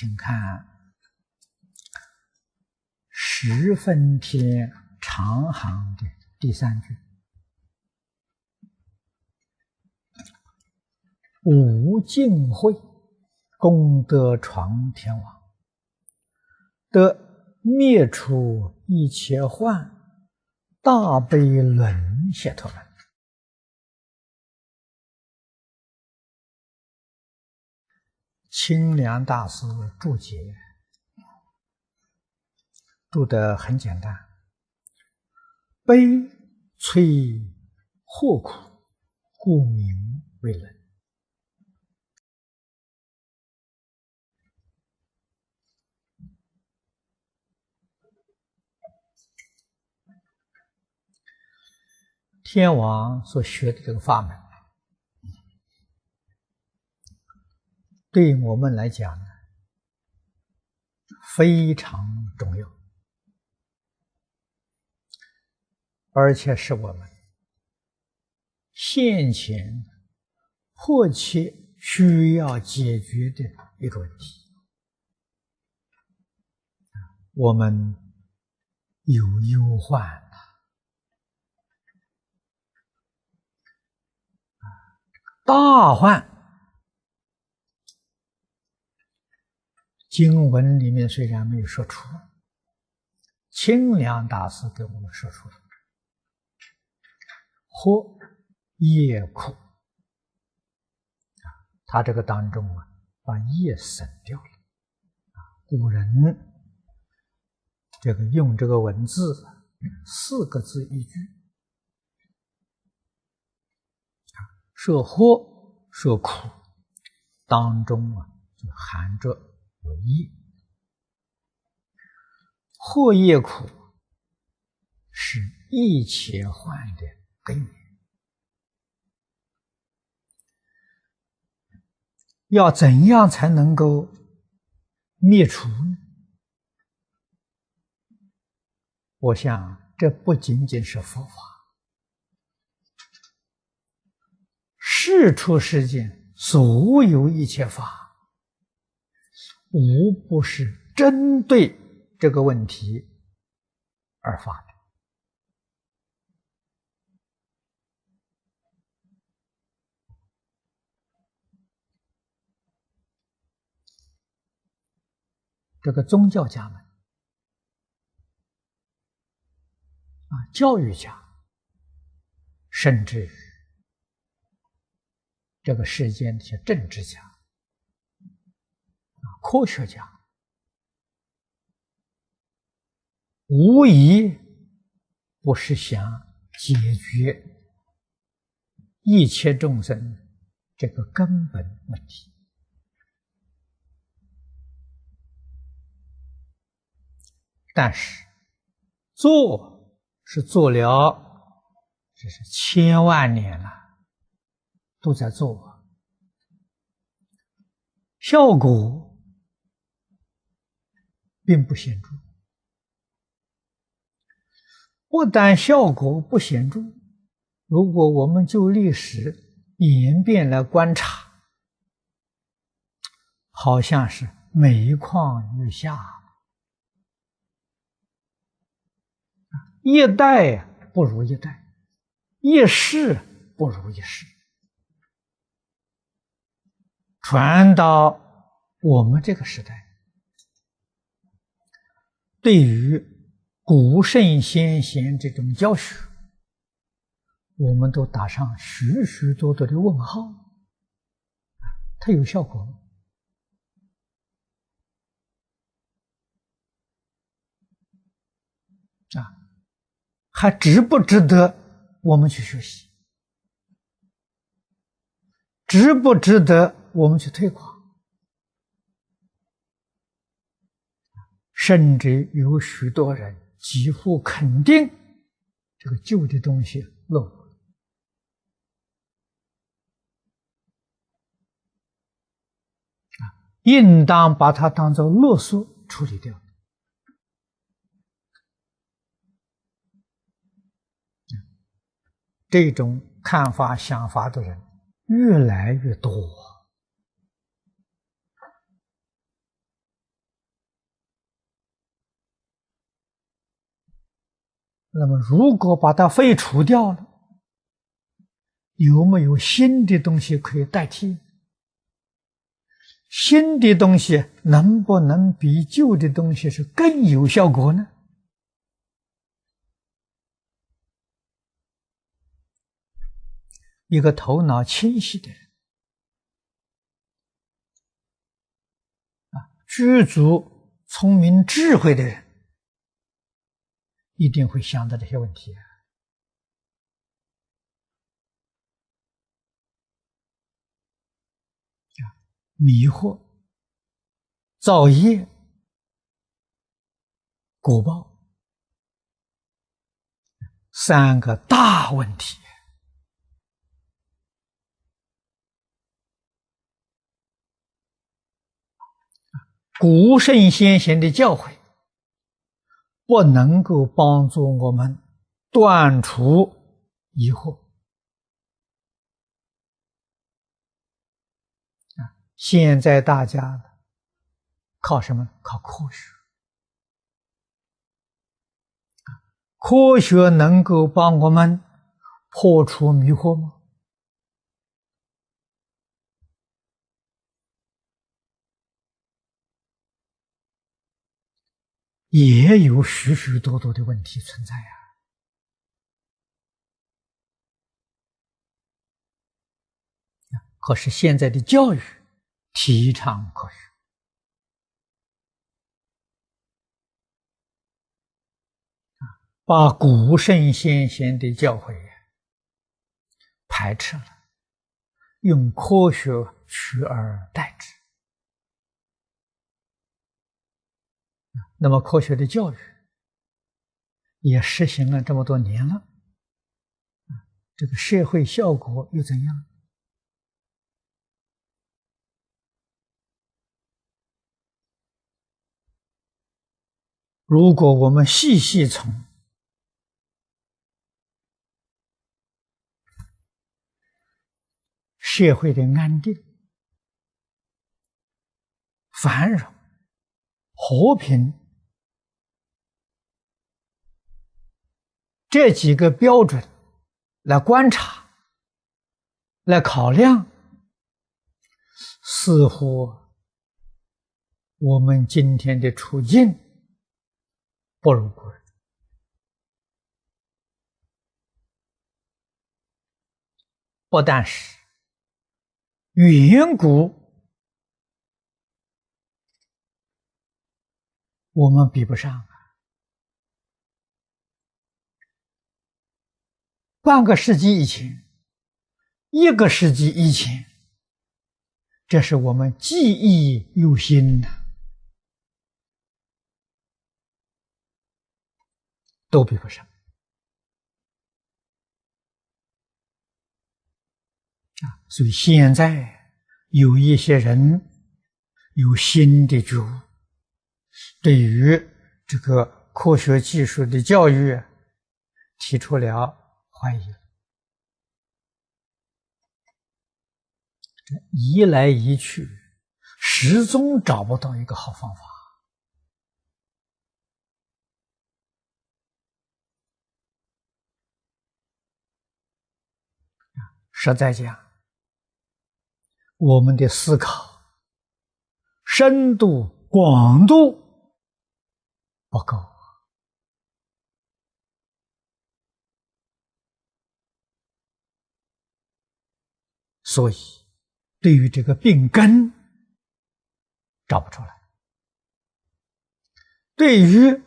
请看十分篇长行的第3句：无尽慧，功德传天王，得灭除一切患，大悲轮解脱门。清凉大师注解注得很简单：悲催祸苦，故名为轮。天王所学的这个法门，对我们来讲呢，非常重要，而且是我们现前迫切需要解决的一个问题。我们有忧患大患，经文里面虽然没有说出，清凉大师给我们说出了：或业苦，他这个当中把业省掉了。古人这个用这个文字4个字一句，说祸说苦，当中就含着有业。祸业苦是一切患的根源，要怎样才能够灭除呢？我想这不仅仅是佛法，世出世间所有一切法，无不是针对这个问题而发的。这个宗教家们教育家，甚至这个世间的一些政治家、科学家，无疑不是想解决一切众生这个根本问题，但是做是做了，这是千万年了，都在做，效果并不显著。不但效果不显著，如果我们就历史演变来观察，好像是每况愈下，一代不如一代，一世不如一世。传到我们这个时代，对于古圣先贤这种教学，我们都打上许许多多的问号。它有效果吗？还值不值得我们去学习？值不值得我们去推广？甚至有许多人几乎肯定这个旧的东西落伍了，应当把它当作垃圾处理掉。这种看法想法的人越来越多。那么，如果把它废除掉了，有没有新的东西可以代替？新的东西能不能比旧的东西是更有效果呢？一个头脑清晰的人，知足、聪明、智慧的人，一定会想到这些问题。迷惑、造业、果报，三个大问题。古圣先贤的教诲不能够帮助我们断除疑惑。现在大家靠什么？靠科学。科学能够帮我们破除迷惑吗？也有许许多多的问题存在呀。可是现在的教育提倡科学，把古圣先贤的教诲排斥了，用科学取而代之。那么科学的教育也实行了这么多年了，这个社会效果又怎样？如果我们细细从社会的安定、繁荣、和平这几个标准来观察、来考量，似乎我们今天的处境不如古人。不但是远古我们比不上，半个世纪以前、一个世纪以前，这是我们记忆犹新的，都比不上。所以现在有一些人有新的觉悟，对于这个科学技术的教育提出了怀疑，移来移去，始终找不到一个好方法。实在讲，我们的思考深度、广度不够，所以对于这个病根找不出来。对于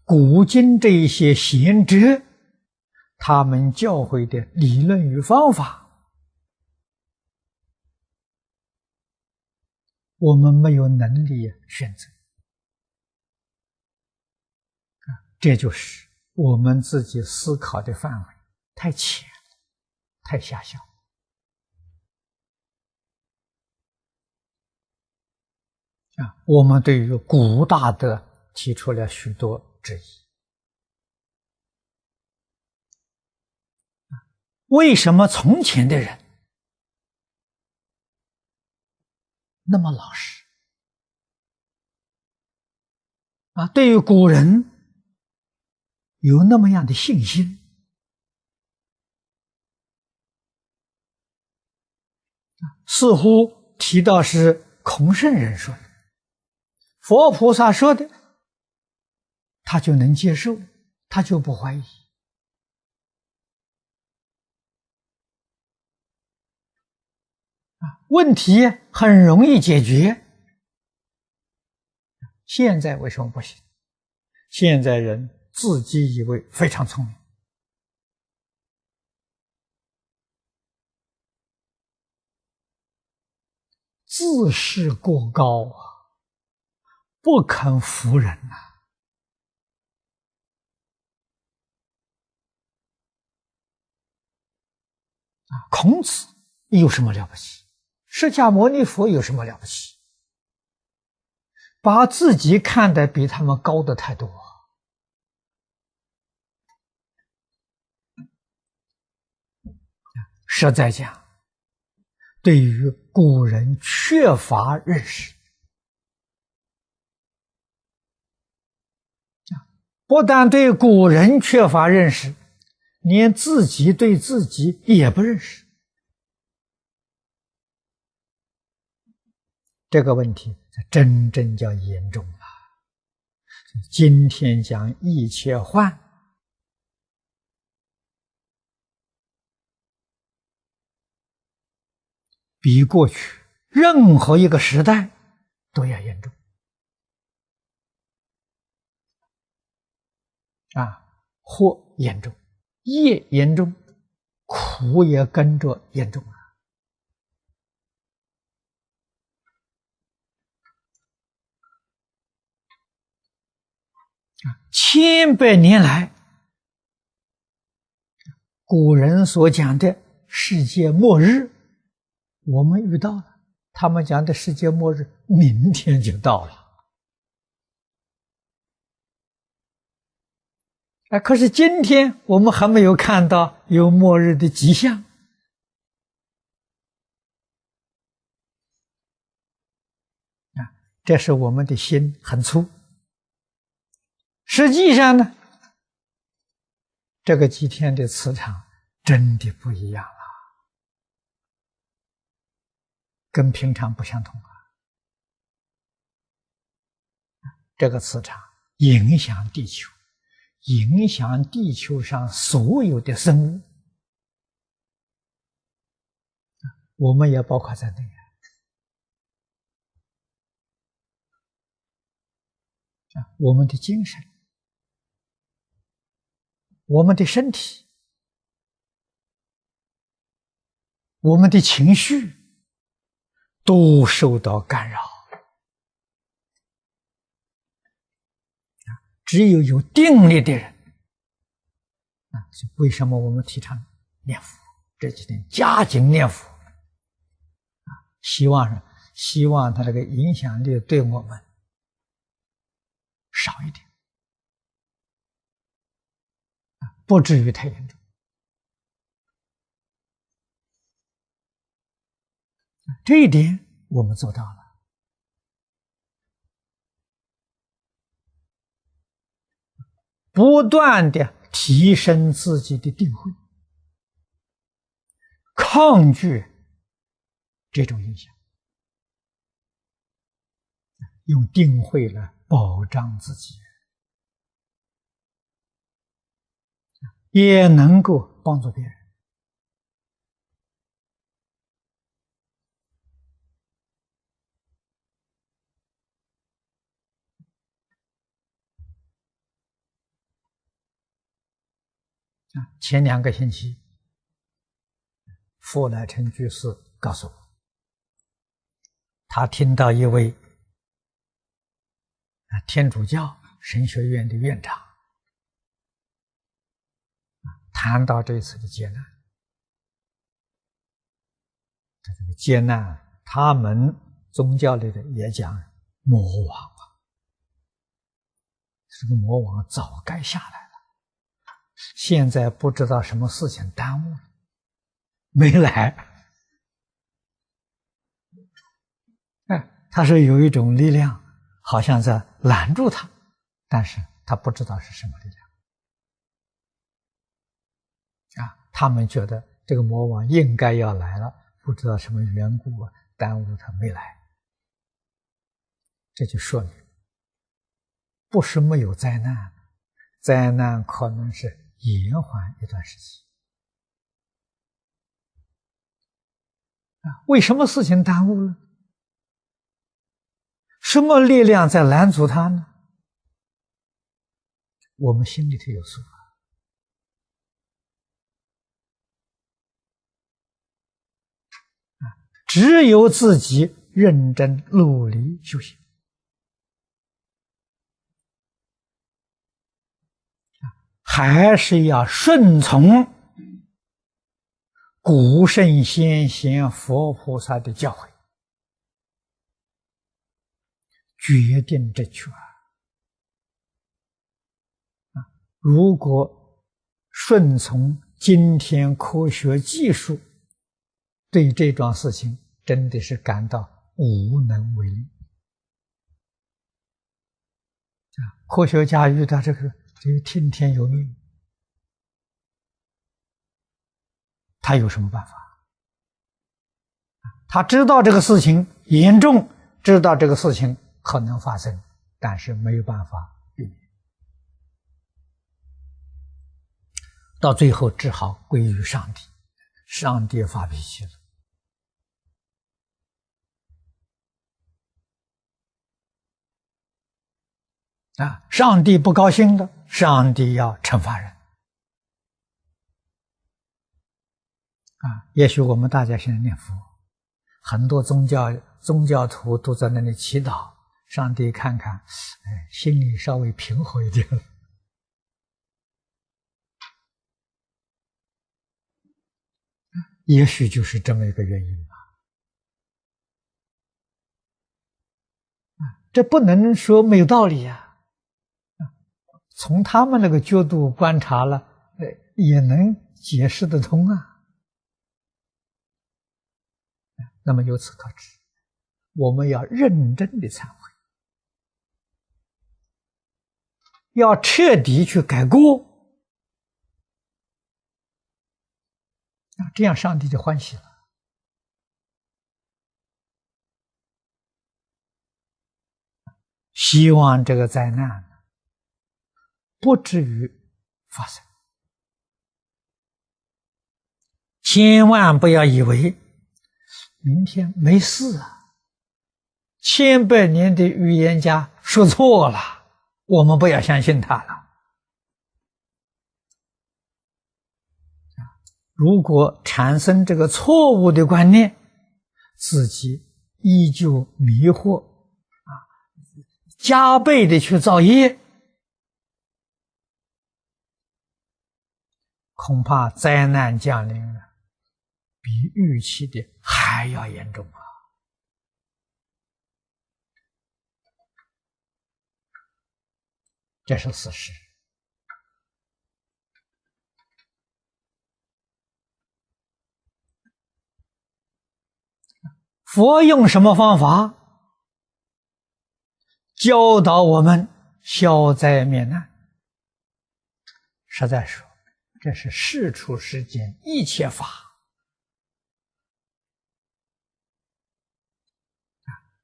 古今这一些贤哲，他们教诲的理论与方法，我们没有能力选择，这就是我们自己思考的范围太浅了，太狭小。我们对于古大德提出了许多质疑。为什么从前的人那么老实？对于古人有那么样的信心。似乎提到是孔圣人说的，佛菩萨说的，他就能接受，他就不怀疑。问题很容易解决。现在为什么不行？现在人自己以为非常聪明，自视过高啊，不肯服人呐。孔子有什么了不起？释迦牟尼佛有什么了不起？把自己看得比他们高的太多。实在讲，对于古人缺乏认识，不但对古人缺乏认识，连自己对自己也不认识。这个问题真正叫严重了。今天讲一切幻，比过去任何一个时代都要严重祸严重，业严重，苦也跟着严重了。千百年来，古人所讲的世界末日，我们遇到了，他们讲的世界末日明天就到了。可是今天我们还没有看到有末日的迹象。这是我们的心很粗。实际上呢，这个几天的磁场真的不一样了，跟平常不相同了。这个磁场影响地球，影响地球上所有的生物，我们也包括在内。我们的精神，我们的身体，我们的情绪都受到干扰。只有有定力的人，为什么我们提倡念佛？这几天加紧念佛，希望他这个影响力对我们少一点，不至于太严重。这一点我们做到了。不断的提升自己的定慧，抗拒这种影响，用定慧来保障自己，也能够帮助别人。前2个星期，傅来成居士告诉我，他听到一位天主教神学院的院长谈到这次的劫难。这个劫难，他们宗教里的也讲魔王这个魔王早该下来了，现在不知道什么事情耽误了，没来。他说有一种力量好像在拦住他，但是他不知道是什么力量。他们觉得这个魔王应该要来了，不知道什么缘故耽误他没来。这就说明，不是没有灾难，灾难可能是延缓一段时期。为什么事情耽误了？什么力量在拦阻他呢？我们心里头有数。只有自己认真努力修行，还是要顺从古圣先贤佛菩萨的教诲，决定正确。如果顺从今天科学技术，对这桩事情真的是感到无能为力。科学家遇到这个听天由命，他有什么办法？他知道这个事情严重，知道这个事情可能发生，但是没有办法避免，到最后只好归于上帝。上帝发脾气了，上帝不高兴了，上帝要惩罚人。也许我们大家现在念佛，很多宗教徒都在那里祈祷，上帝看看，心里稍微平和一点了。也许就是这么一个原因吧。这不能说没有道理呀。从他们那个角度观察了，也能解释得通啊。那么由此可知，我们要认真的忏悔，要彻底去改过，这样上帝就欢喜了。希望这个灾难不至于发生，千万不要以为明天没事啊，千百年的预言家说错了，我们不要相信他了。如果产生这个错误的观念，自己依旧迷惑，加倍的去造业，恐怕灾难降临了，比预期的还要严重啊！这是事实。佛用什么方法教导我们消灾免难？实在说，这是世出世间一切法。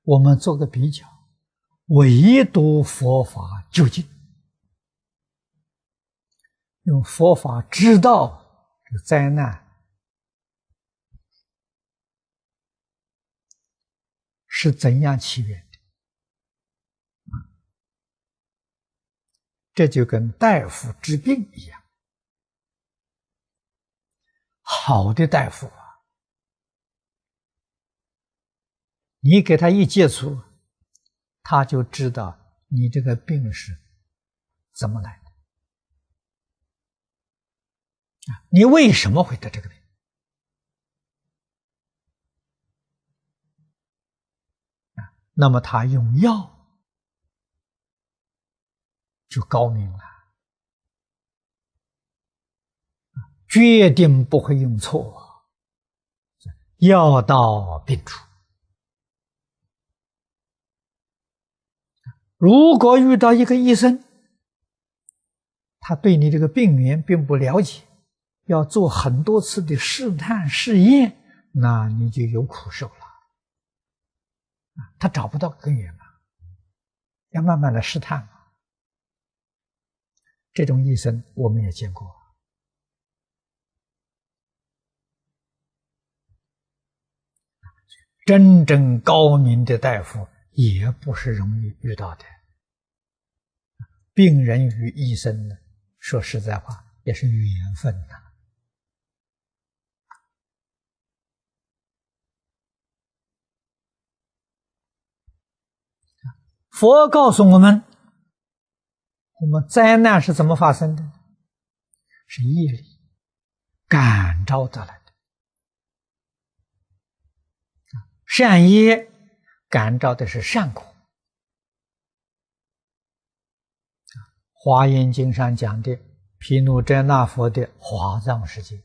我们做个比较，唯独佛法究竟，用佛法知道这个灾难是怎样起源的。这就跟大夫治病一样，好的大夫你给他一接触，他就知道你这个病是怎么来的，你为什么会得这个病？那么他用药就高明了，决定不会用错，药到病除。如果遇到一个医生，他对你这个病源并不了解，要做很多次的试探试验，那你就有苦受了。他找不到根源嘛，要慢慢的试探嘛。这种医生我们也见过。真正高明的大夫也不是容易遇到的。病人与医生呢，说实在话也是缘分呐。佛告诉我们，我们灾难是怎么发生的？是业力感召得来的。善业感召的是善果。华严经上讲的毗卢遮那佛的华藏世界，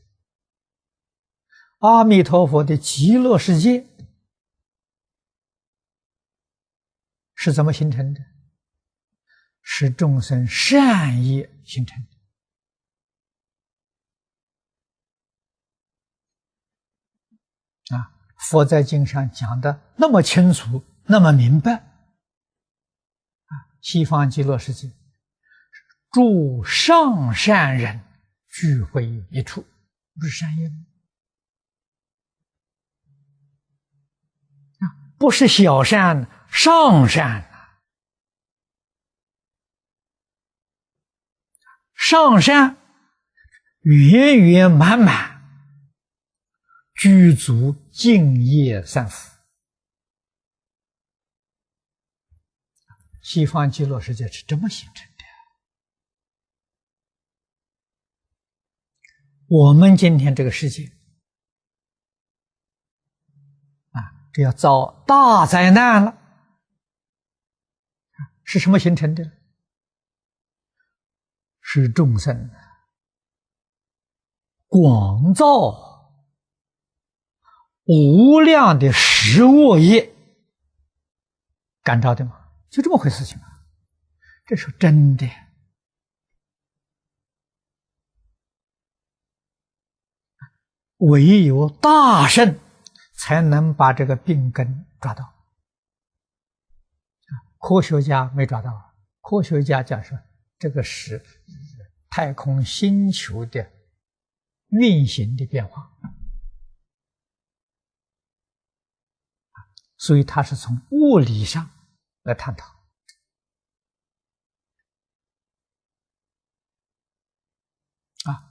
阿弥陀佛的极乐世界是怎么形成的？是众生善业形成的。佛在经上讲的那么清楚，那么明白。西方极乐世界，诸上善人聚会一处，不是善业吗？不是小善，上善。上善圆圆满满，具足净业三福。西方极乐世界是这么形成的。我们今天这个世界这要遭大灾难了，是什么形成的？是众生广造无量的十恶业感召的吗？就这么回事情啊！这是真的。唯有大圣才能把这个病根抓到。科学家没抓到，科学家讲说这个是太空星球的运行的变化，所以它是从物理上来探讨。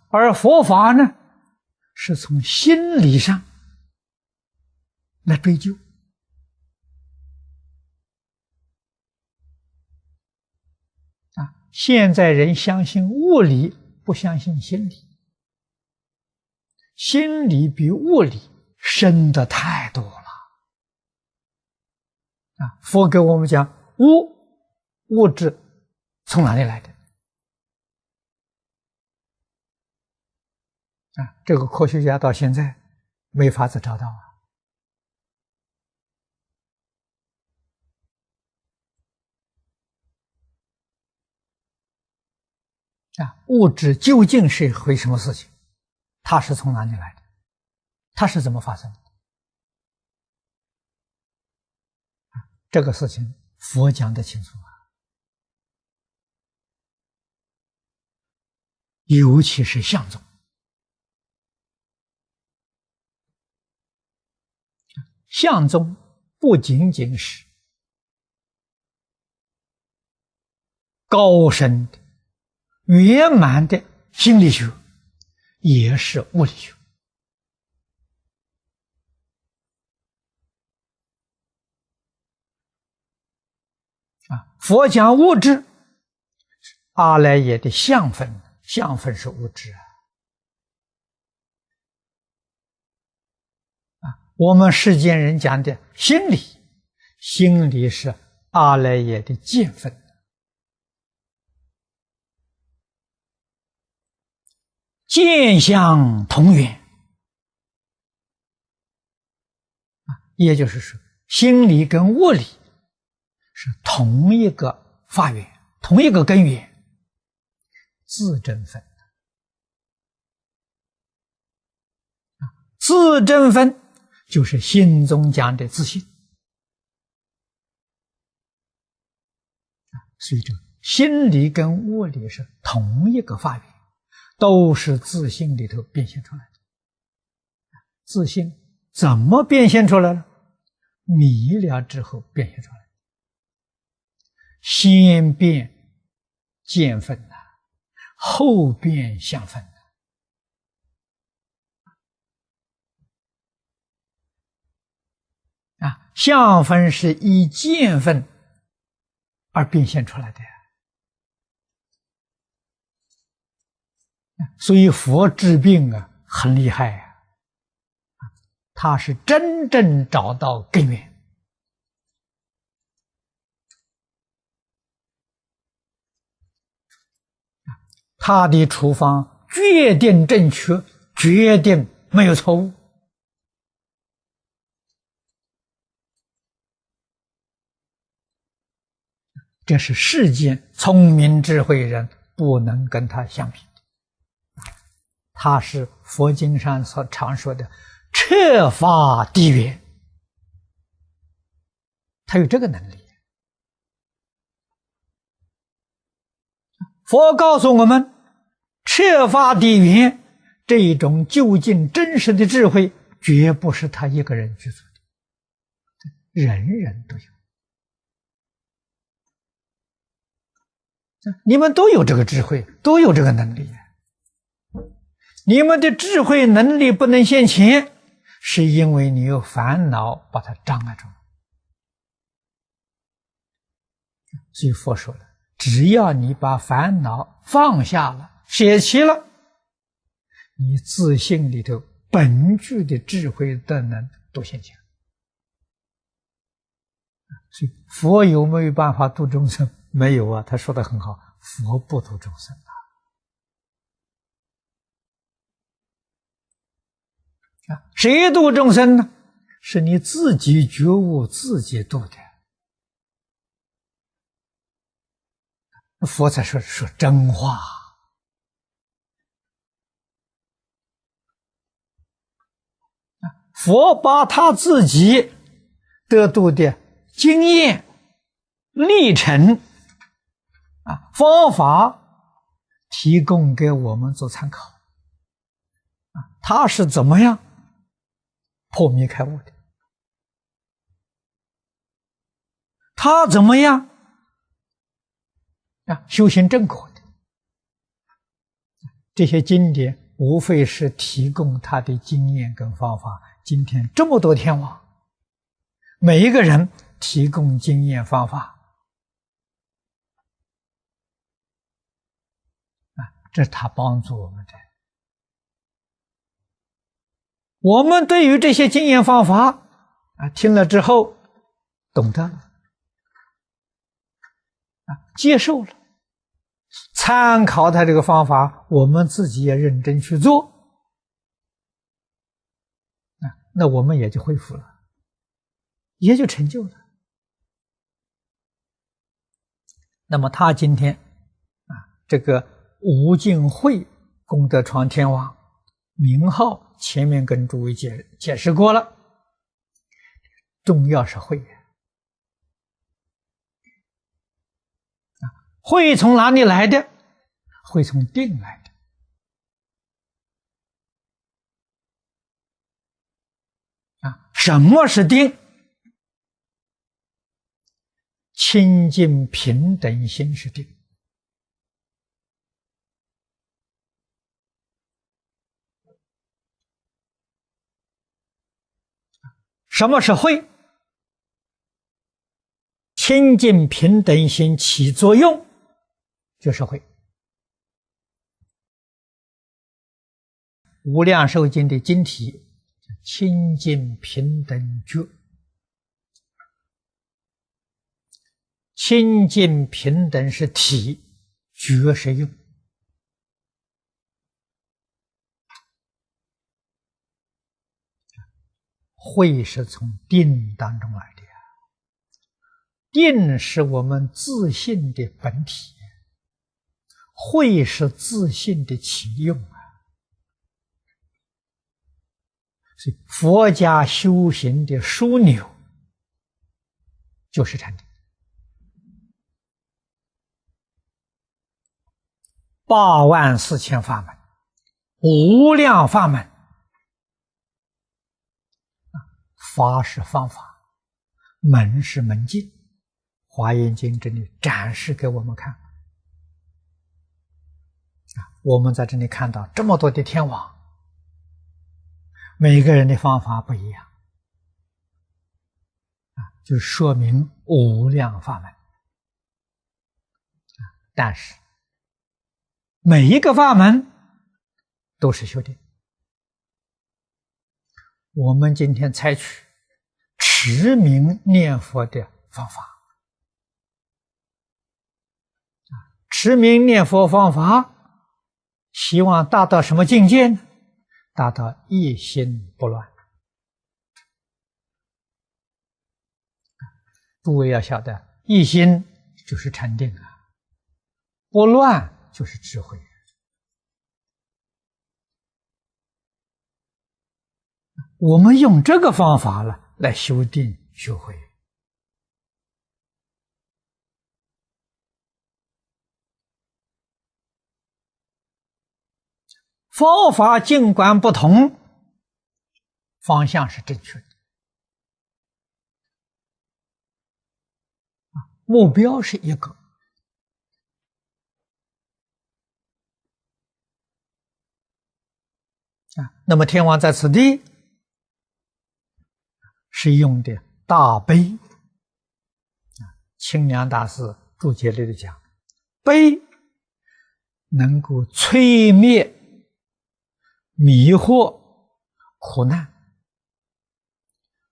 而佛法呢，是从心理上来追究。现在人相信物理，不相信心理。心理比物理深得太多了。佛给我们讲物质从哪里来的？这个科学家到现在没法子找到物质究竟是回什么事情？它是从哪里来的？它是怎么发生的？这个事情佛讲得清楚尤其是相宗。相宗不仅仅是高深的圆满的心理学，也是物理学。佛讲物质，阿赖耶的相分，相分是物质我们世间人讲的心理，心理是阿赖耶的见分。见相同源，也就是说，心理跟物理是同一个发源，同一个根源，自证分。自证分就是心中讲的自信。所以这个心理跟物理是同一个法源，都是自信里头变现出来的。自信怎么变现出来了？迷了之后变现出来，先变见分呐，后变相分呐。相分是依见分而变现出来的呀。所以佛治病很厉害呀，他是真正找到根源。他的处方决定正确，决定没有错误。这是世间聪明智慧人不能跟他相比的。他是佛经上所常说的彻法地源，他有这个能力。佛告诉我们，彻法地源这一种究竟真实的智慧，绝不是他一个人去做的，人人都有。你们都有这个智慧，都有这个能力。你们的智慧能力不能现前，是因为你有烦恼把它障碍住。所以佛说了，只要你把烦恼放下了，舍弃了，你自信里头本具的智慧德能都现前。所以佛有没有办法度众生？没有啊，他说得很好，佛不度众生谁度众生呢？是你自己觉悟，自己度的。佛才说真话。佛把他自己得度的经验、历程方法提供给我们做参考。他是怎么样破迷开悟的？他怎么样修行正果的？这些经典无非是提供他的经验跟方法。今天这么多天网，每一个人提供经验方法这是他帮助我们的。我们对于这些经验方法听了之后懂得了接受了，参考他这个方法，我们自己也认真去做那我们也就恢复了，也就成就了。那么他今天这个无尽慧功德幢天王名号前面跟诸位解释过了，重要是慧慧从哪里来的？慧从定来的。什么是定？清净平等心是定。什么是慧？清净平等心起作用就是慧。无量寿经的经题清净平等觉，清净平等是体，觉是用。慧是从定当中来的定是我们自信的本体，慧是自信的起用所以佛家修行的枢纽就是禅定。84000法门，无量法门。法是方法，门是门径。华严经这里展示给我们看。我们在这里看到这么多的天王，每个人的方法不一样，就说明无量法门。但是每一个法门都是修定。我们今天采取持名念佛的方法，持名念佛方法希望达到什么境界呢？达到一心不乱。诸位要晓得，一心就是禅定啊，不乱就是智慧。我们用这个方法来修定学慧。方法尽管不同，方向是正确的，目标是一个。那么天王在此地是用的大悲。清凉大师注解里讲，悲能够摧灭迷惑苦难，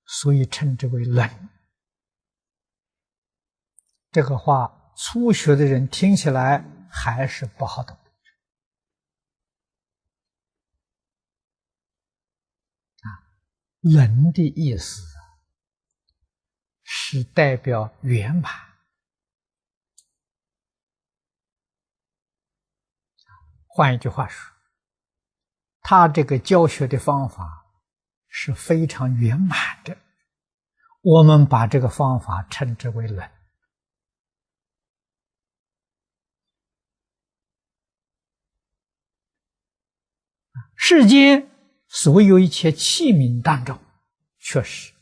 所以称之为冷。这个话初学的人听起来还是不好懂。冷的意思是代表圆满。换一句话说，他这个教学的方法是非常圆满的，我们把这个方法称之为冷。世间所有一切器皿当中，确实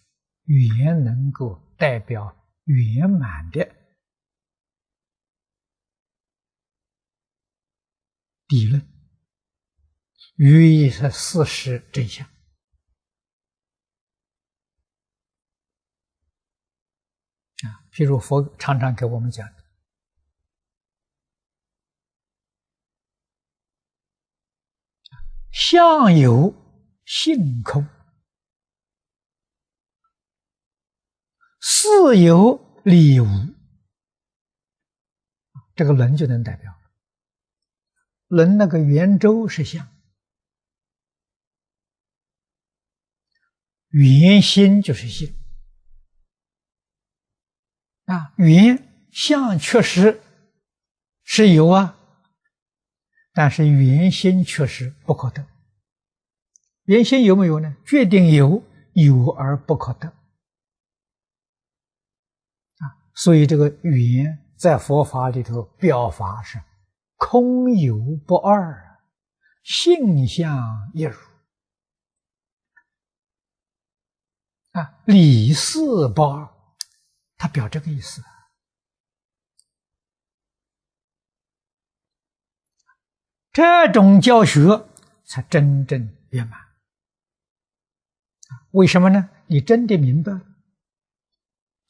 语言能够代表圆满的理论，寓意是事实真相。譬如佛常常给我们讲的，相由性空，事有理无。这个轮就能代表，轮那个圆周是相，圆心就是性。圆相确实是有啊，但是圆心确实不可得。圆心有没有呢？决定有，有而不可得。所以这个圆在佛法里头表法是空有不二，性相一如。理事不二，他表这个意思。这种教学才真正圆满。为什么呢？你真的明白了，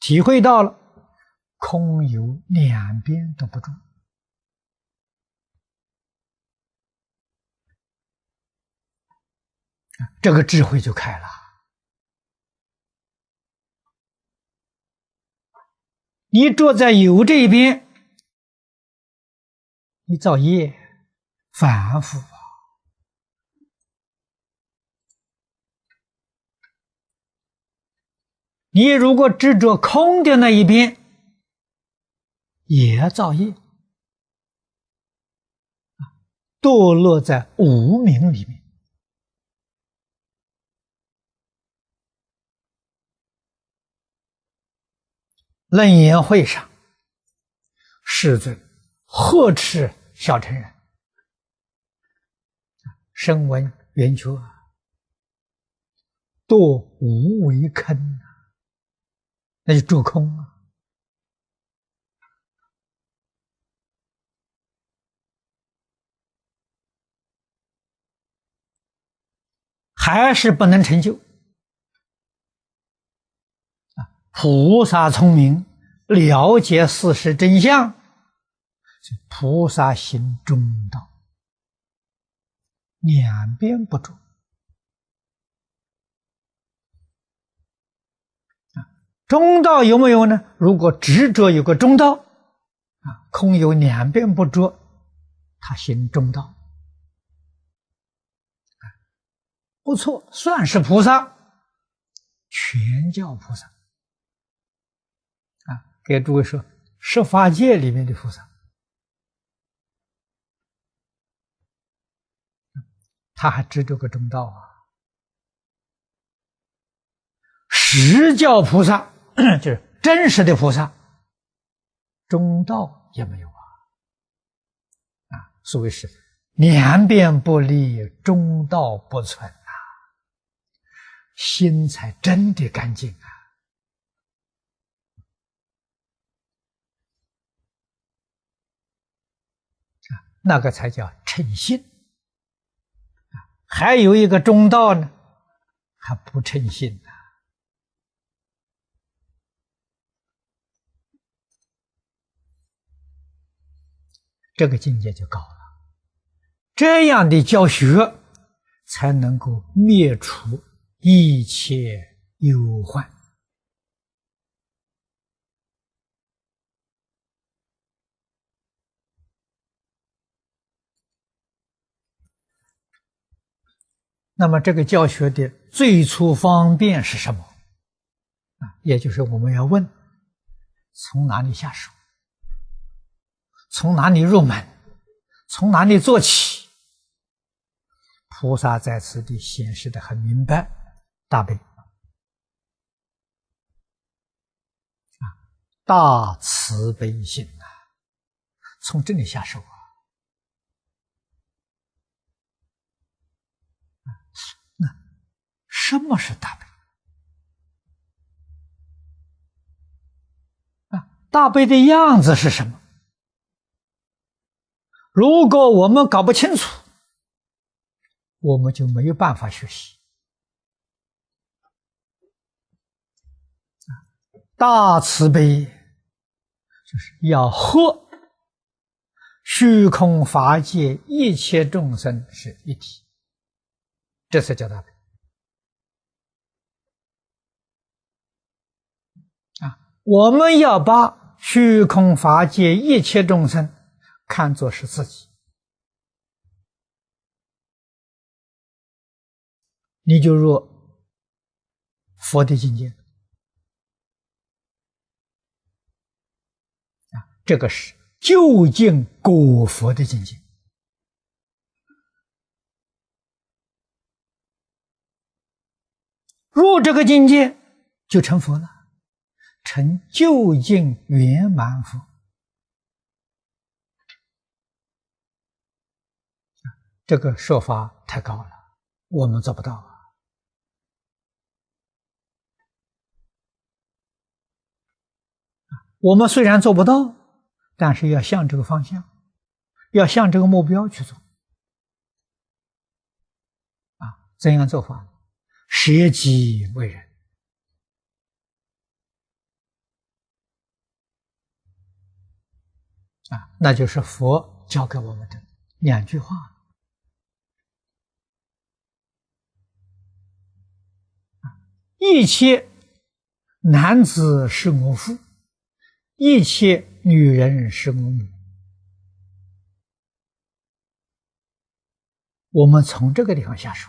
体会到了空有两边都不住，这个智慧就开了。你坐在有这一边，你造业反复啊。你如果执着空的那一边，也造业，堕落在无明里面。楞严会上，世尊呵斥小乘人，声闻缘觉堕无为坑那就住空啊。还是不能成就。菩萨聪明，了解事实真相，菩萨行中道，两边不着。中道有没有呢？如果执着有个中道，空有两边不着，他行中道。不错，算是菩萨，全叫菩萨。给诸位说，十法界里面的菩萨，他还执着个中道啊。实教菩萨就是真实的菩萨，中道也没有所谓是两边不离，中道不存心才真的干净那个才叫称心还有一个中道呢，还不称心这个境界就高了。这样的教学才能够灭除一切忧患。那么这个教学的最初方便是什么？也就是我们要问，从哪里下手？从哪里入门？从哪里做起？菩萨在此地显示得很明白，大悲大慈悲心从这里下手那什么是大悲大悲的样子是什么？如果我们搞不清楚，我们就没有办法学习。大慈悲就是要和虚空法界一切众生是一体，这才叫大悲我们要把虚空法界一切众生看作是自己，你就入佛的境界这个是究竟果佛的境界。入这个境界就成佛了，成究竟圆满佛。这个说法太高了，我们做不到我们虽然做不到，但是要向这个方向，要向这个目标去做怎样做法？舍己为人那就是佛教给我们的两句话一切男子是我父，一切女人是我母。我们从这个地方下手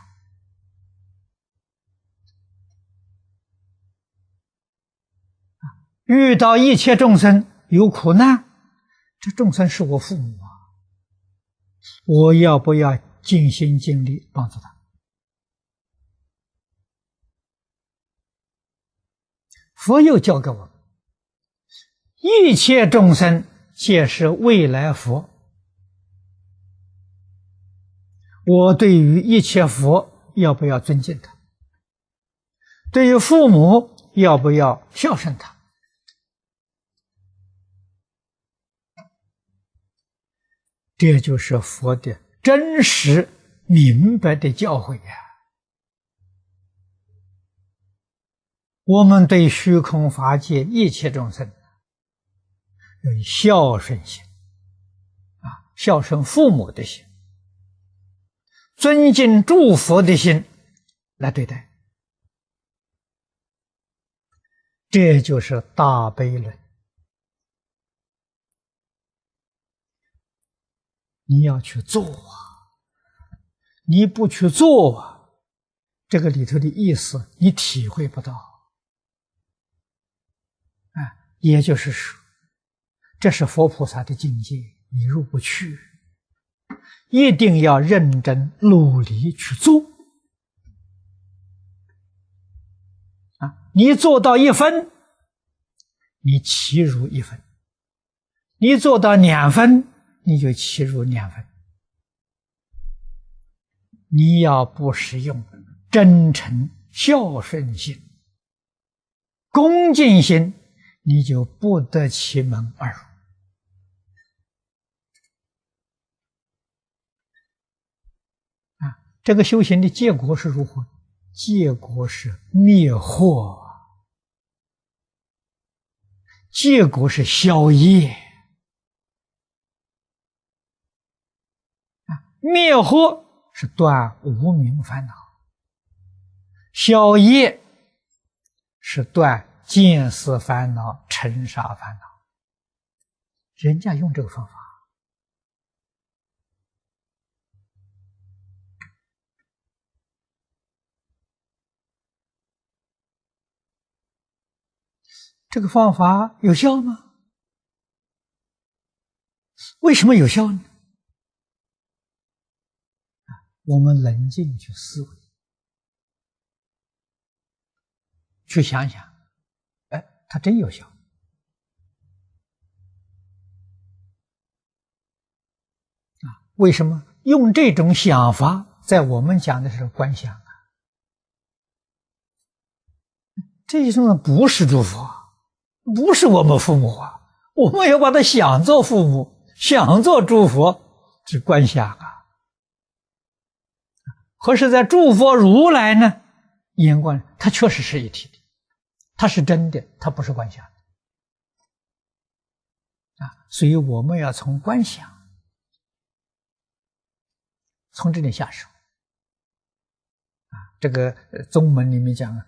遇到一切众生有苦难，这众生是我父母我要不要尽心尽力帮助他？佛又教给我们一切众生皆是未来佛。我对于一切佛要不要尊敬他？对于父母要不要孝顺他？这就是佛的真实明白的教诲呀。我们对虚空法界一切众生有孝顺心孝顺父母的心，尊敬诸佛的心来对待，这就是大悲论。你要去做你不去做这个里头的意思你体会不到也就是说，这是佛菩萨的境界，你入不去，一定要认真努力去做你做到1分，你其如1分；你做到2分，你就其如2分。你要不使用真诚孝顺心、恭敬心，你就不得其门而入这个修行的结果是如何？结果是灭惑，结果是消业灭惑是断无明烦恼，消业是断见思烦恼、尘沙烦恼。人家用这个方法这个方法有效吗？为什么有效呢？我们冷静去思维，去想想，它真有效为什么用这种想法？在我们讲的是观想这种人不是诸佛，不是我们父母我们要把它想做父母，想做诸佛，是观想可是在诸佛如来呢眼光，它确实是一体的，它是真的，它不是观想所以我们要从观想，从这里下手这个宗门里面讲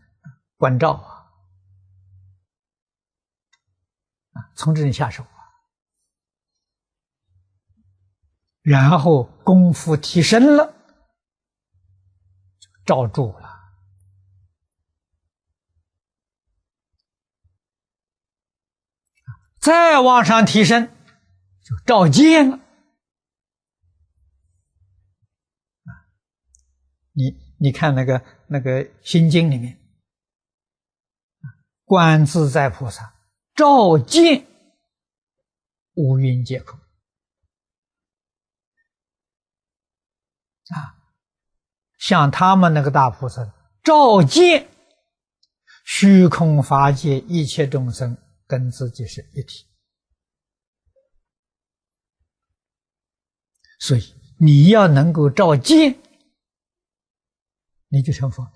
观照从这里下手然后功夫提升了，就照住了再往上提升就照见了你看那个心经里面观自在菩萨照见五蕴皆空像他们那个大菩萨照见虚空法界一切众生跟自己是一体，所以你要能够照见，你就成佛。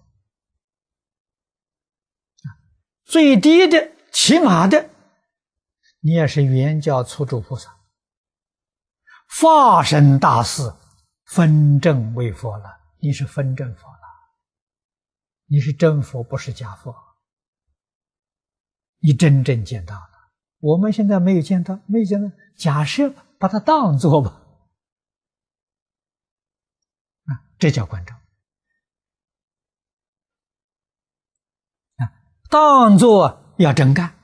最低的起码的你也是圆教初住菩萨，化身大士分证为佛了，你是分证佛了，你是真佛不是假佛，你真正见到了。我们现在没有见到，假设把它当作吧这叫观照当作要真干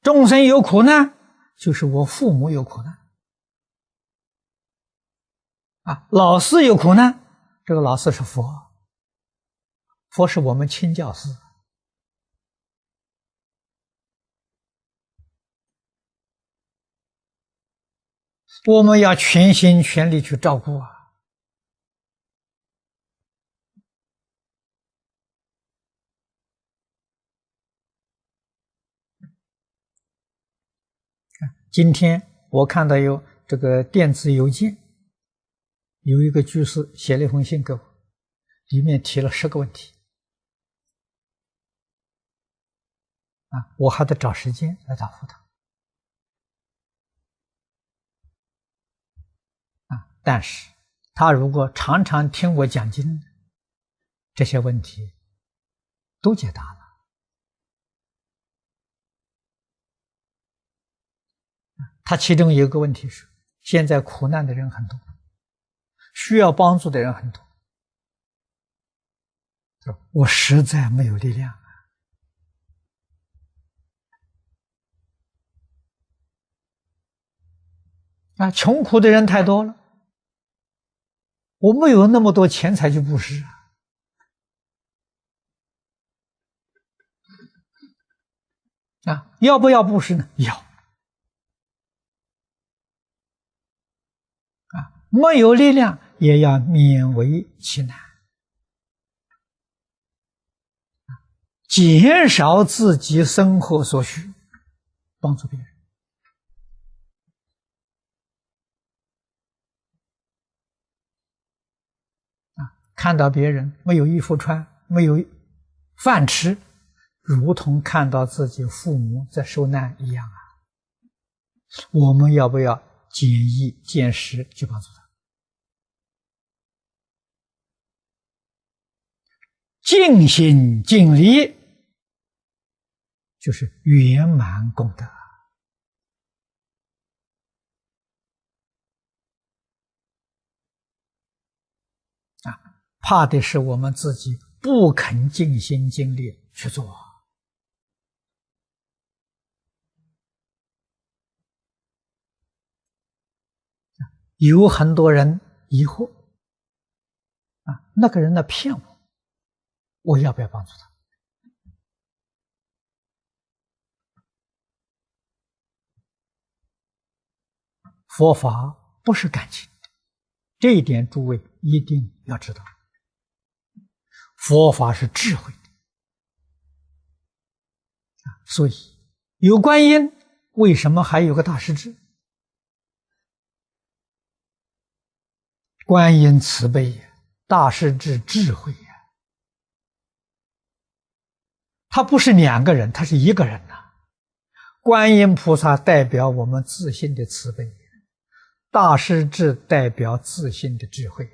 众生有苦难，就是我父母有苦难老师有苦难，这个老师是佛，佛是我们亲教师我们要全心全力去照顾啊。今天我看到有这个电子邮件，有一个居士写了一封信给我，里面提了10个问题啊，我还得找时间来答复他啊。但是他如果常常听我讲经，这些问题都解答了。他其中有一个问题是，现在苦难的人很多，需要帮助的人很多，我实在没有力量啊，穷苦的人太多了，我没有那么多钱财去布施啊，要不要布施呢？要啊，没有力量也要勉为其难，减少自己生活所需，帮助别人。看到别人没有衣服穿，没有饭吃，如同看到自己父母在受难一样啊！我们要不要见义见实去帮助他？尽心尽力，就是圆满功德啊！怕的是我们自己不肯尽心尽力去做。有很多人疑惑啊，那个人呢骗我，我要不要帮助他？佛法不是感情，这一点诸位一定要知道。佛法是智慧的，所以有观音，为什么还有个大势至？观音慈悲，大势至智慧呀。他不是2个人，他是1个人呐。观音菩萨代表我们自信的慈悲，大势至代表自信的智慧。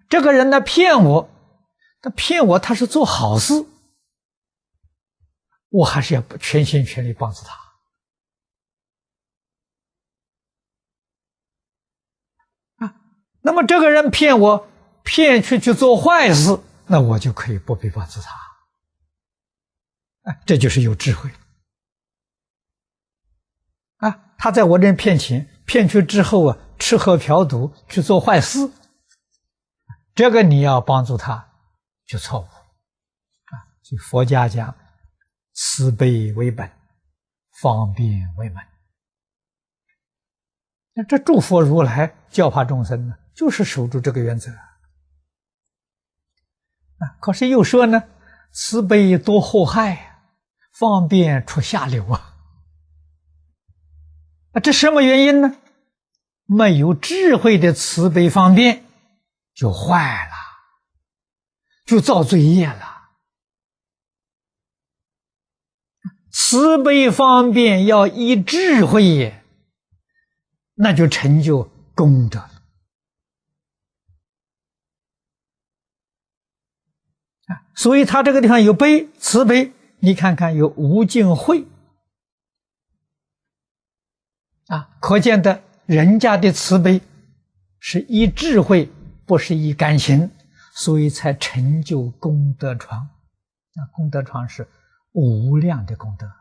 这个人呢骗我，他是做好事，我还是要全心全力帮助他啊。那么这个人骗我，骗去做坏事，那我就可以不必帮助他这就是有智慧啊。他在我这骗钱，骗去之后啊，吃喝嫖赌去做坏事，这个你要帮助他就错误所以佛家讲慈悲为本，方便为门。那这诸佛如来教化众生呢，就是守住这个原则可是又说呢，慈悲多祸害，方便出下流这什么原因呢？没有智慧的慈悲方便就坏了，就造罪业了。慈悲方便要依智慧也，那就成就功德了所以他这个地方有悲，慈悲，你看看有无尽慧可见的人家的慈悲是依智慧，不是依感情，所以才成就功德床功德床是无量的功德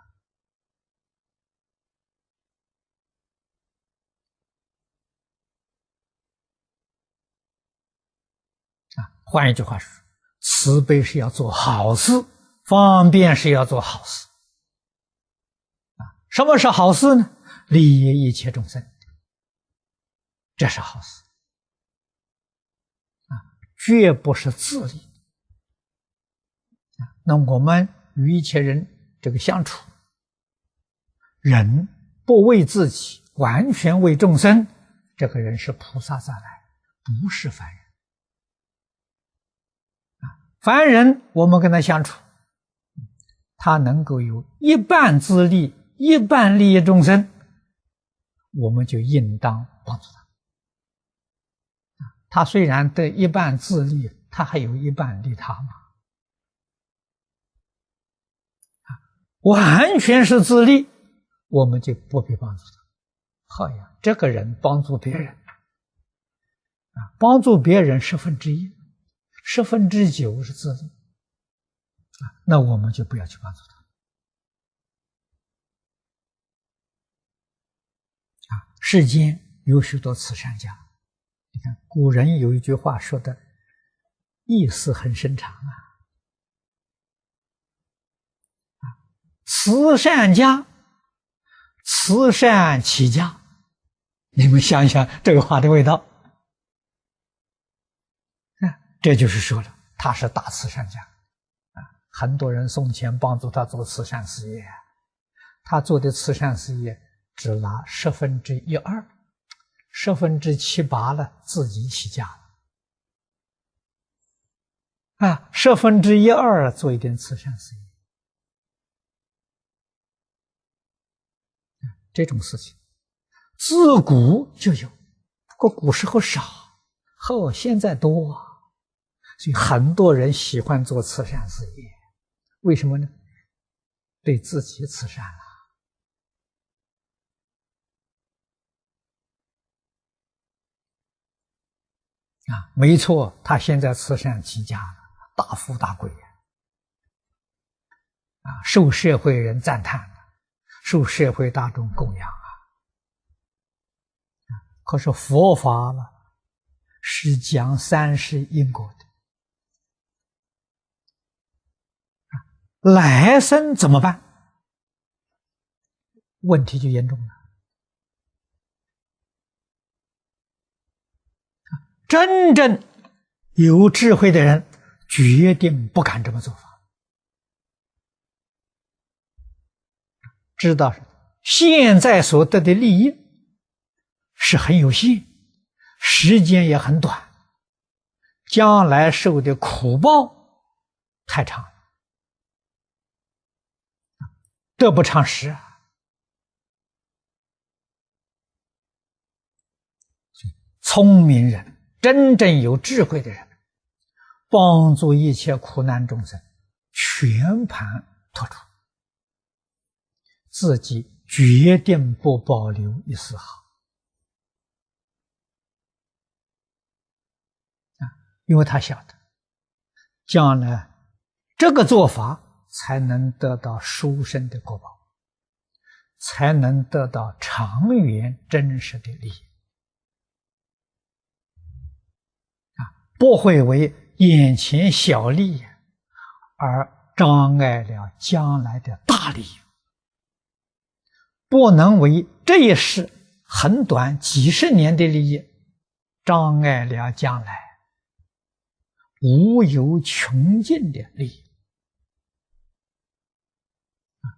换一句话说，慈悲是要做好事，方便是要做好事什么是好事呢？利益一切众生，这是好事啊，绝不是自利啊。那我们与一切人这个相处，人不为自己，完全为众生，这个人是菩萨再来，不是凡人啊。凡人我们跟他相处，他能够有一半自利，一半利益众生，我们就应当帮助他。他虽然得一半自利，他还有一半利他嘛。完全是自利，我们就不必帮助他。好呀，这个人帮助别人啊，帮助别人1/10，9/10是自利啊，那我们就不要去帮助他啊。世间有许多慈善家，你看古人有一句话说的意思很深长啊，慈善家，慈善起家。你们想一想这个话的味道，这就是说了，他是大慈善家啊！很多人送钱帮助他做慈善事业，他做的慈善事业只拿1/12，7/8了，自己起家了啊！1/12做一点慈善事业，这种事情自古就有，不过古时候少，现在多啊。所以很多人喜欢做慈善事业，为什么呢？对自己慈善了啊！没错，他现在慈善起家了，大富大贵啊，受社会人赞叹，受社会大众供养啊。可是佛法呢，是讲3世因果的。来生怎么办？问题就严重了。真正有智慧的人，决定不敢这么做法。知道现在所得的利益是很有限，时间也很短，将来受的苦报太长了。得不偿失啊！聪明人，真正有智慧的人，帮助一切苦难众生，全盘托出，自己决定不保留一丝毫啊！因为他晓得，将来这个做法才能得到殊胜的果报，才能得到长远真实的利益啊！不会为眼前小利而障碍了将来的大利益，不能为这一世很短几十年的利益障碍了将来无有穷尽的利益。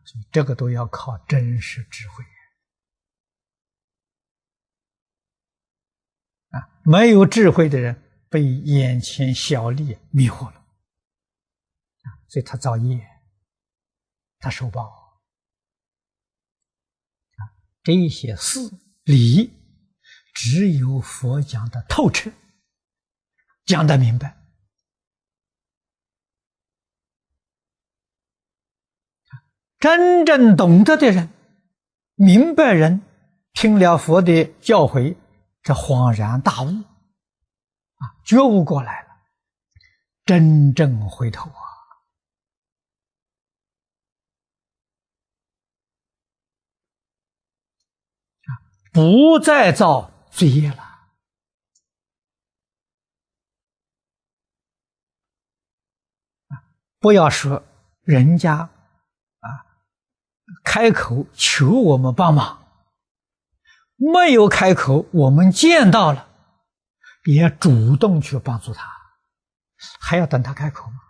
所以这个都要靠真实智慧啊！没有智慧的人被眼前小利迷惑了啊，所以他造业，他受报啊。这些事理，只有佛讲的透彻，讲得明白。真正懂得的人，明白人，听了佛的教诲，这恍然大悟啊，觉悟过来了，真正回头啊，不再造罪业了啊！不要说人家开口求我们帮忙，没有开口，我们见到了，也主动去帮助他，还要等他开口吗？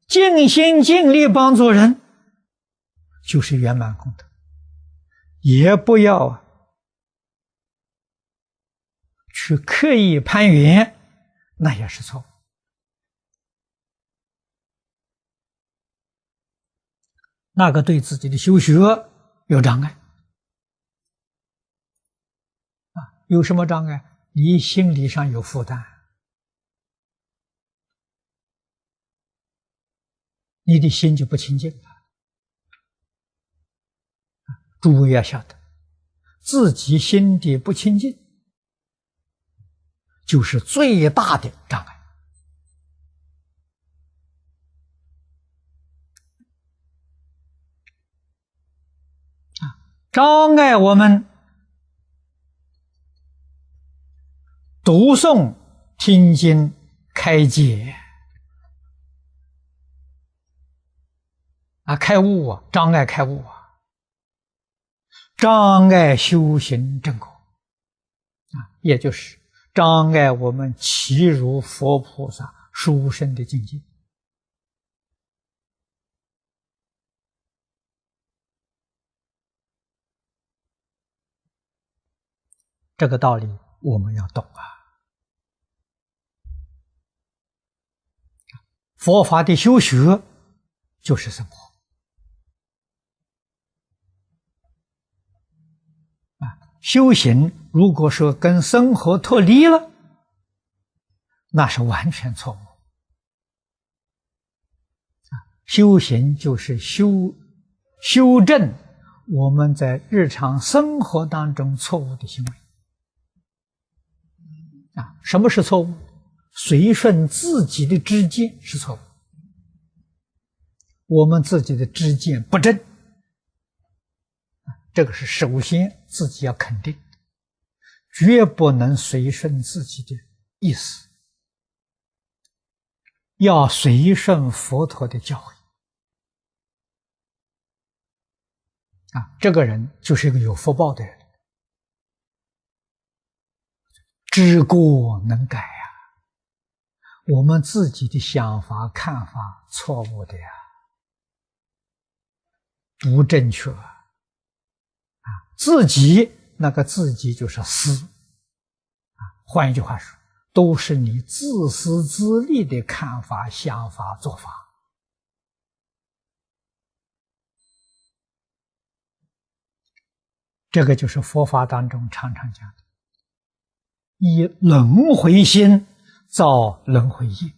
尽心尽力帮助人，就是圆满功德，也不要去刻意攀缘，那也是错误。那个对自己的修学有障碍有什么障碍？你心理上有负担，你的心就不清净了。诸位要晓得，自己心地不清净，就是最大的障碍。障碍我们读诵、听经、开解开悟障碍开悟障碍修行正果也就是障碍我们契入佛菩萨殊胜的境界。这个道理我们要懂佛法的修学就是生活修行如果说跟生活脱离了，那是完全错误。修行就是修正我们在日常生活当中错误的行为什么是错误？随顺自己的知见是错误，我们自己的知见不正，这个是首先自己要肯定，绝不能随顺自己的意思，要随顺佛陀的教诲这个人就是一个有福报的人，知过能改我们自己的想法看法错误的不正确自己那个自己就是私换一句话说，都是你自私自利的看法想法做法这个就是佛法当中常常讲的以轮回心造轮回业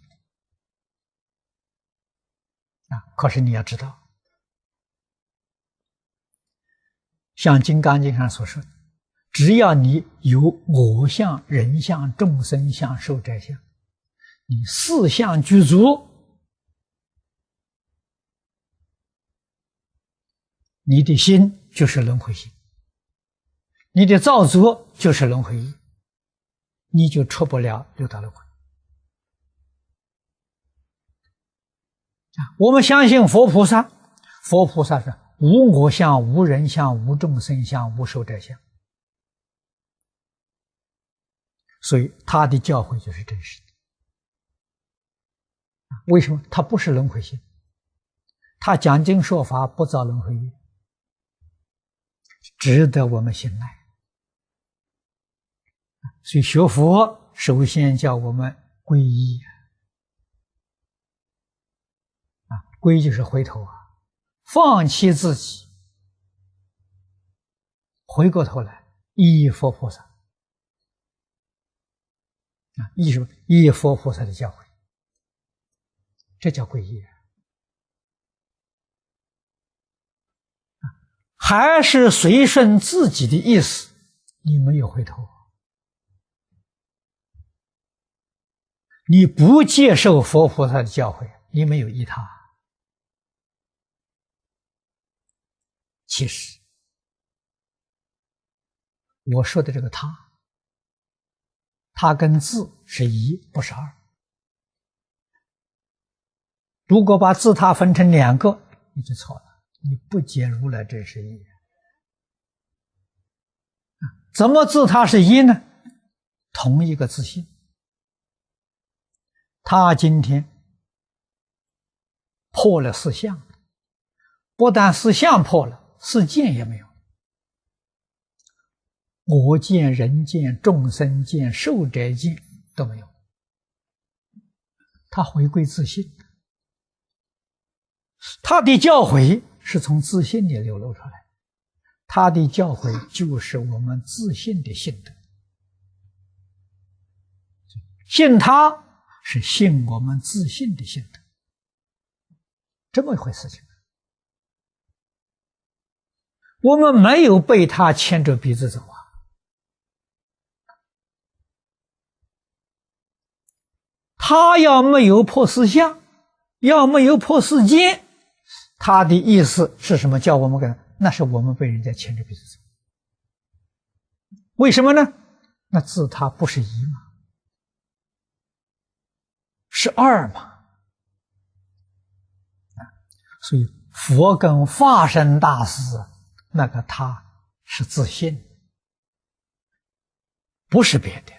可是你要知道，像《金刚经》上所说的，只要你有我相、人相、众生相、寿者相，你四相具足，你的心就是轮回心，你的造作就是轮回业，你就出不了六道轮回我们相信佛菩萨，佛菩萨是无我相、无人相、无众生相、无寿者相，所以他的教诲就是真实的为什么？他不是轮回心，他讲经说法不造轮回业，值得我们信赖。所以学佛首先叫我们皈依皈就是回头放弃自己，回过头来依佛菩萨依什么？依佛菩萨的教诲，这叫皈依还是随顺自己的意思，你没有回头，你不接受佛菩萨的教诲，你没有依他。其实我说的这个他跟字是一不是二如果把自他分成两个，你就错了，你不解如来真实义。怎么自他是一呢？同一个自性，他今天破了四相，不但四相破了，四见也没有。我见、人见、众生见、寿者见都没有，他回归自性，他的教诲是从自性里流露出来，他的教诲就是我们自性的性德，信他是信我们自性的性德，这么一回事情。我们没有被他牵着鼻子走啊。他要没有破四相，要没有破四见，他的意思是什么？叫我们跟，那是我们被人家牵着鼻子走。为什么呢？那自他不是一吗？是二嘛。所以佛跟法身大师那个他是自信，不是别的。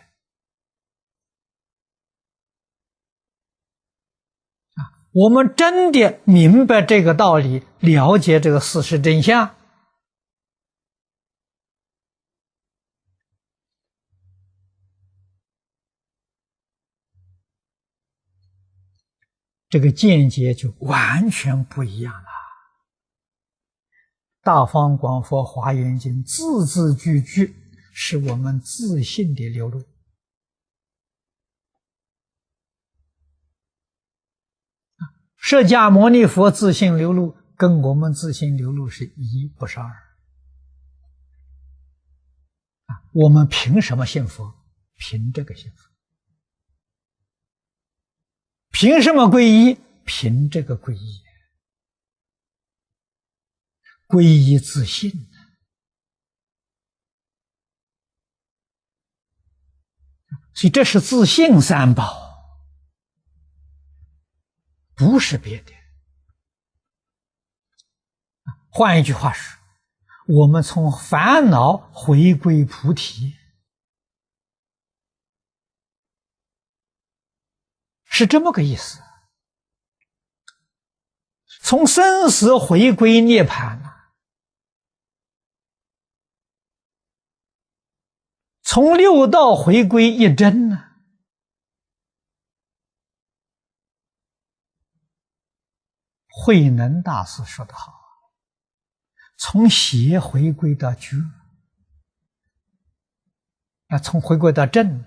我们真的明白这个道理，了解这个事实真相，这个见解就完全不一样了。大方广佛华严经字字句句是我们自信的流露。释迦牟尼佛自性流露跟我们自性流露是一，不是二。我们凭什么信佛？凭这个信佛。凭什么皈依？凭这个皈依。皈依自信。所以这是自性三宝。不是别的。换一句话说，我们从烦恼回归菩提，是这么个意思。从生死回归涅槃啊，从六道回归一真啊。慧能大师说得好，从邪回归到觉，从回归到正，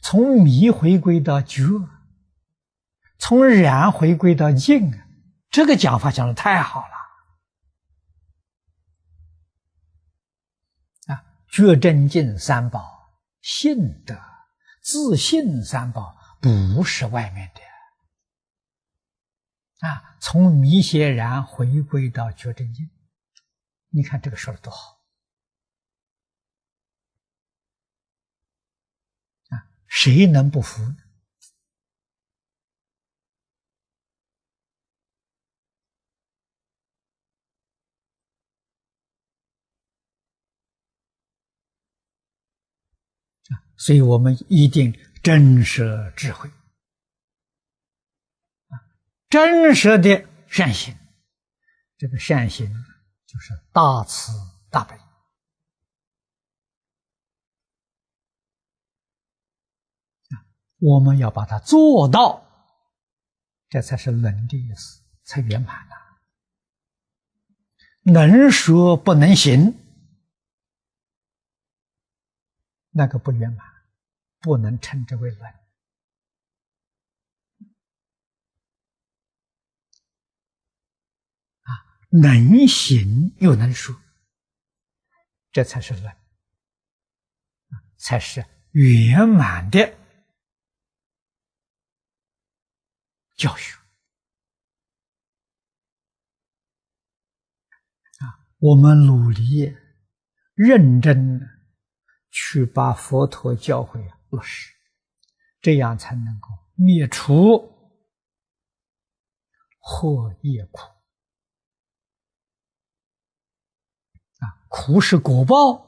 从迷回归到觉，从染回归到净，这个讲法讲得太好了。觉正净三宝，信德、自信三宝不是外面的。从迷邪染回归到觉正净，你看这个说的多好。谁能不服呢？所以我们一定真实智慧，真实的善行。这个善行就是大慈大悲。我们要把它做到，这才是能的意思，才圆满了。能说不能行，那个不圆满，不能称之为能。能行又能说，这才是能，才是圆满的教学。我们努力认真去把佛陀教诲落实，这样才能够灭除祸业苦苦是果报，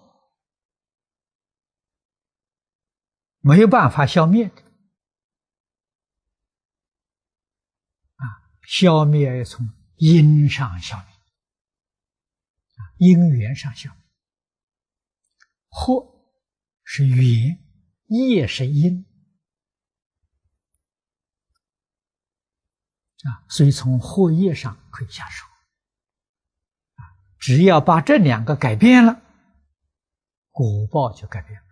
没有办法消灭的消灭要从因上消灭因缘上消灭。祸是缘，业是因所以从祸业上可以下手只要把这两个改变了，果报就改变了。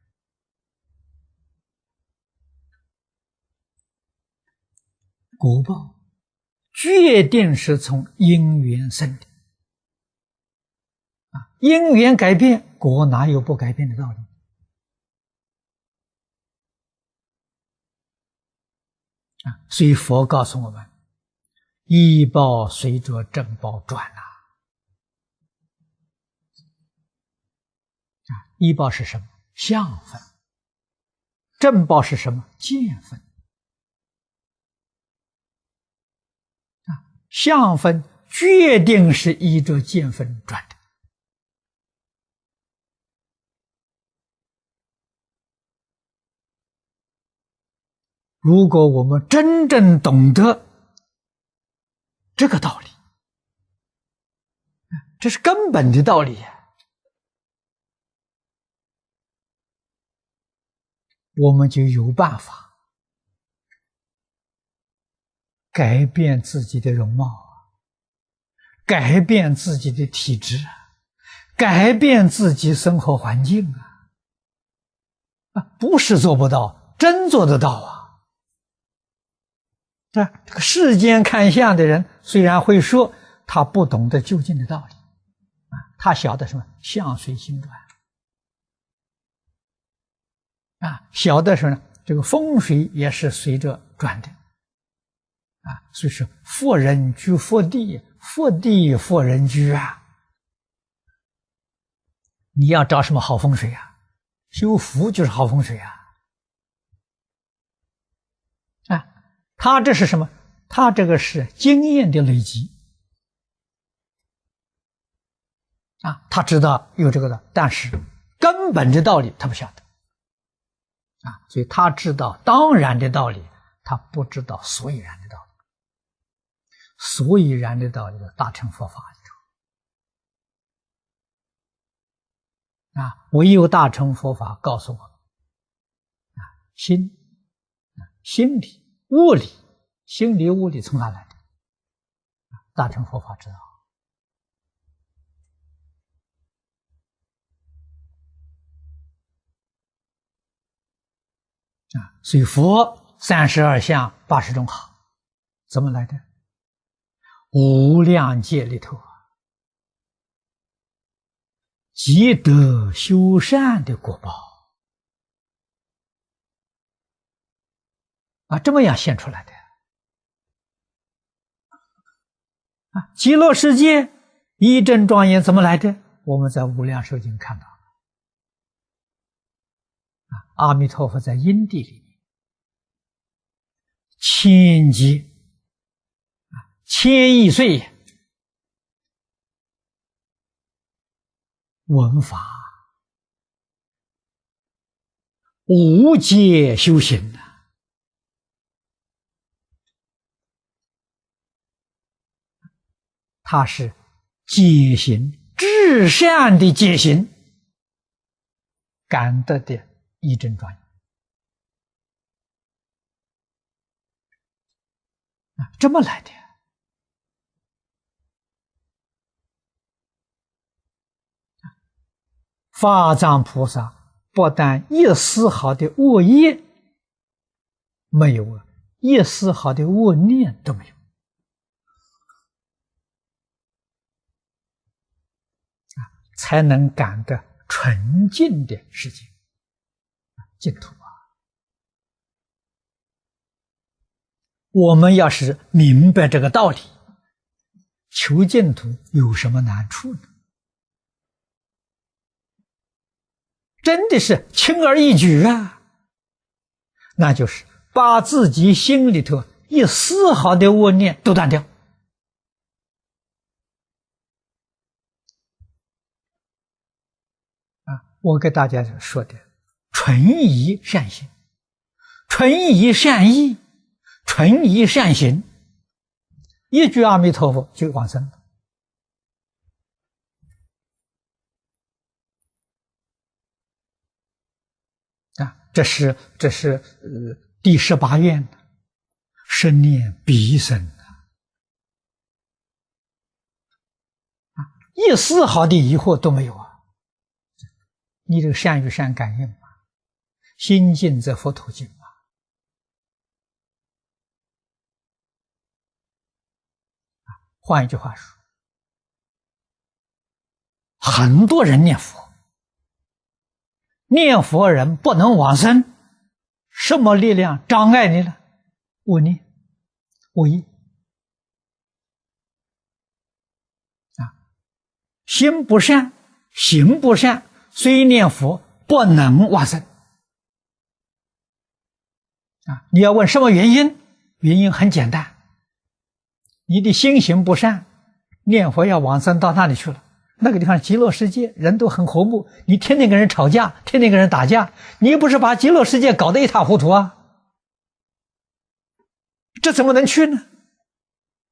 果报决定是从因缘生的因缘改变，果哪有不改变的道理所以佛告诉我们，依报随着正报转依报是什么？相分。正报是什么？见分。相分决定是依着见分转的。如果我们真正懂得这个道理，这是根本的道理我们就有办法改变自己的容貌，改变自己的体质，改变自己生活环境不是做不到，真做得到这个世间看相的人虽然会说，他不懂得究竟的道理他晓得什么？相随心转晓得什么呢？这个风水也是随着转的所以说佛人居佛地，佛地佛人居你要找什么好风水修福就是好风水他这是什么？他这个是经验的累积他知道有这个的，但是根本的道理他不晓得所以他知道当然的道理，他不知道所以然的道理。所以然的道理的大乘佛法唯有大乘佛法告诉我们心理物理，心理物理从哪来的？大乘佛法知道所以佛32相80种好怎么来的？无量劫里头积德修善的果报这么样现出来的极乐世界一真庄严怎么来的？我们在无量寿经看到阿弥陀佛在因地里面千劫千亿岁闻法无界修行它是解行至善的解行感得的一真庄严这么来的法藏菩萨不但一丝毫的恶业没有一丝毫的恶念都没有才能感得纯净的世界净土我们要是明白这个道理，求净土有什么难处呢？真的是轻而易举那就是把自己心里头一丝毫的恶念都断掉我给大家说的纯宜善行、纯宜善意、纯宜善行，一句阿弥陀佛就往生了。这是第18愿，生念必生一丝毫的疑惑都没有啊！你这个善与善感应嘛，心净则佛土净嘛。换一句话说，很多人念佛，念佛人不能往生，什么力量障碍你呢？恶念、恶意心不善、行不善，虽念佛不能往生你要问什么原因？原因很简单，你的心行不善，念佛要往生到哪里去了？那个地方极乐世界人都很和睦，你天天跟人吵架，天天跟人打架，你不是把极乐世界搞得一塌糊涂啊？这怎么能去呢？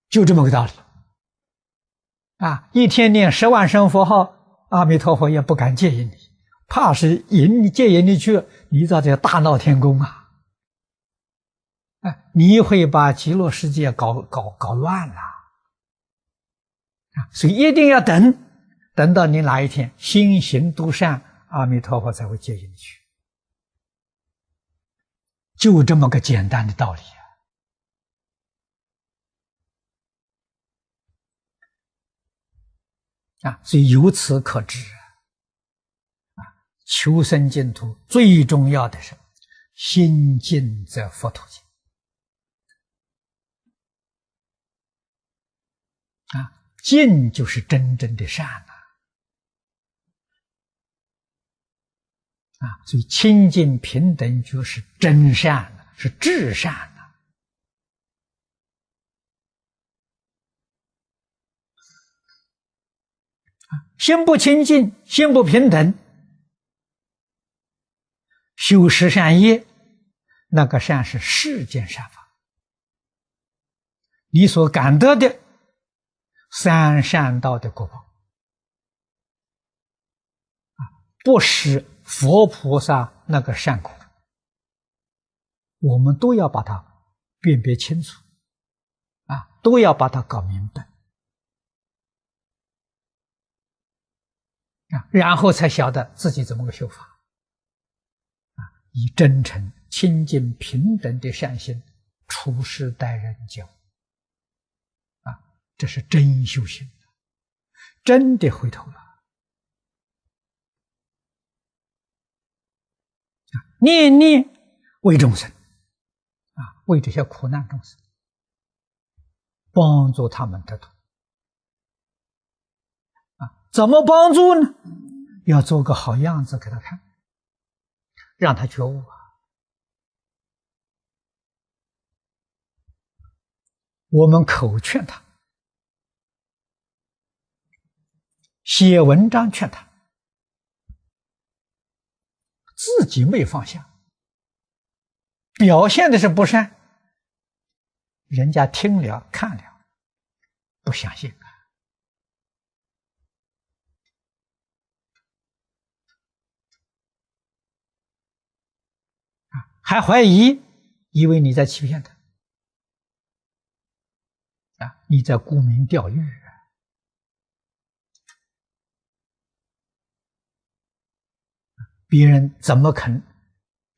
就这么个道理一天念10万声佛号，阿弥陀佛也不敢接引你，怕是接引你去，你到这大闹天宫你会把极乐世界搞乱了所以一定要等到你哪一天心行都善，阿弥陀佛才会接引你去，就这么个简单的道理所以由此可知求生净土最重要的是心净则佛土净净就是真正的善所以清净平等就是真善是至善心不清净，心不平等，修十善业，那个善是世间善法，你所感得的三善道的果报不是佛菩萨那个善果，我们都要把它辨别清楚都要把它搞明白然后才晓得自己怎么个修法以真诚、清净、平等的善心处事待人接物这是真修行，真的回头了念念为众生为这些苦难众生，帮助他们得度怎么帮助呢？要做个好样子给他看，让他觉悟我们口劝他，写文章劝他，自己没放下，表现的是不善，人家听了看了不相信还怀疑，以为你在欺骗他你在沽名钓誉别人怎么肯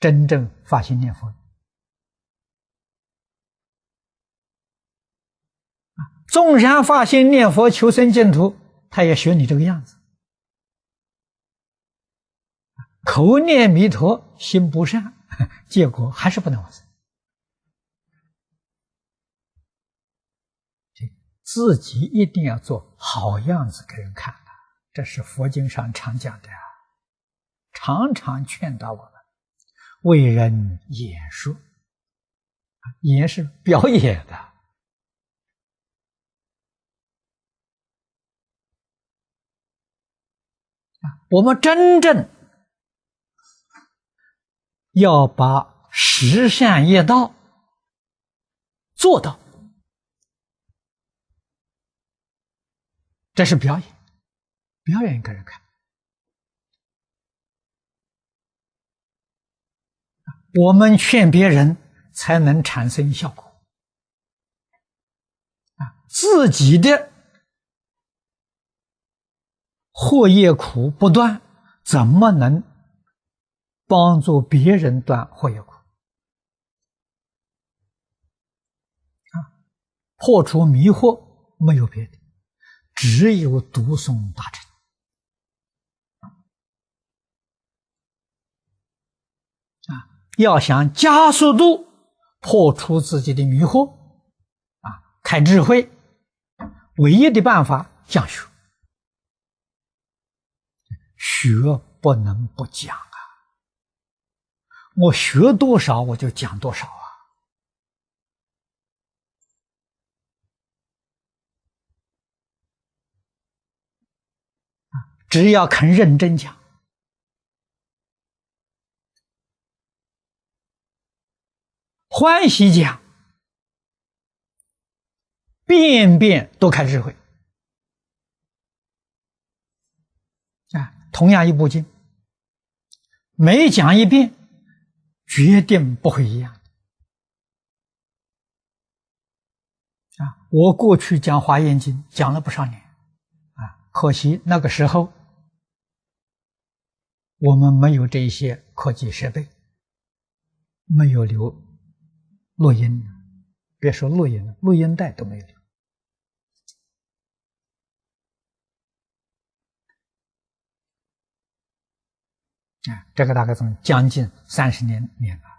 真正发心念佛纵然发心念佛求生净土，他也学你这个样子，口念弥陀心不善，结果还是不能往生。自己一定要做好样子给人看这是佛经上常讲的常常劝导我们为人演说，演是表演的我们真正要把十善业道做到，这是表演，表演给人看。我们劝别人才能产生效果。自己的祸业苦不断，怎么能帮助别人断祸业苦？破除迷惑没有别的，只有读诵大乘。要想加速度破除自己的迷惑，开智慧，唯一的办法讲学，学不能不讲啊！我学多少我就讲多少啊！只要肯认真讲，欢喜讲，遍遍都开智慧。同样一部经，每讲一遍，决定不会一样。我过去讲《华严经》讲了不少年，可惜那个时候我们没有这些科技设备，没有留录音，别说录音了，录音带都没有留。这个大概从将近30年了。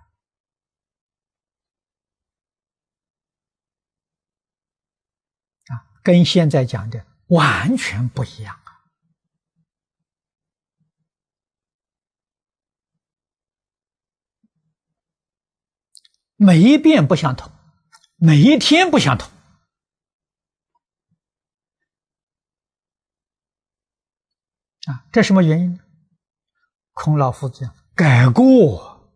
跟现在讲的完全不一样啊！每一遍不相同，每一天不相同。这什么原因呢？孔老夫子讲，改过，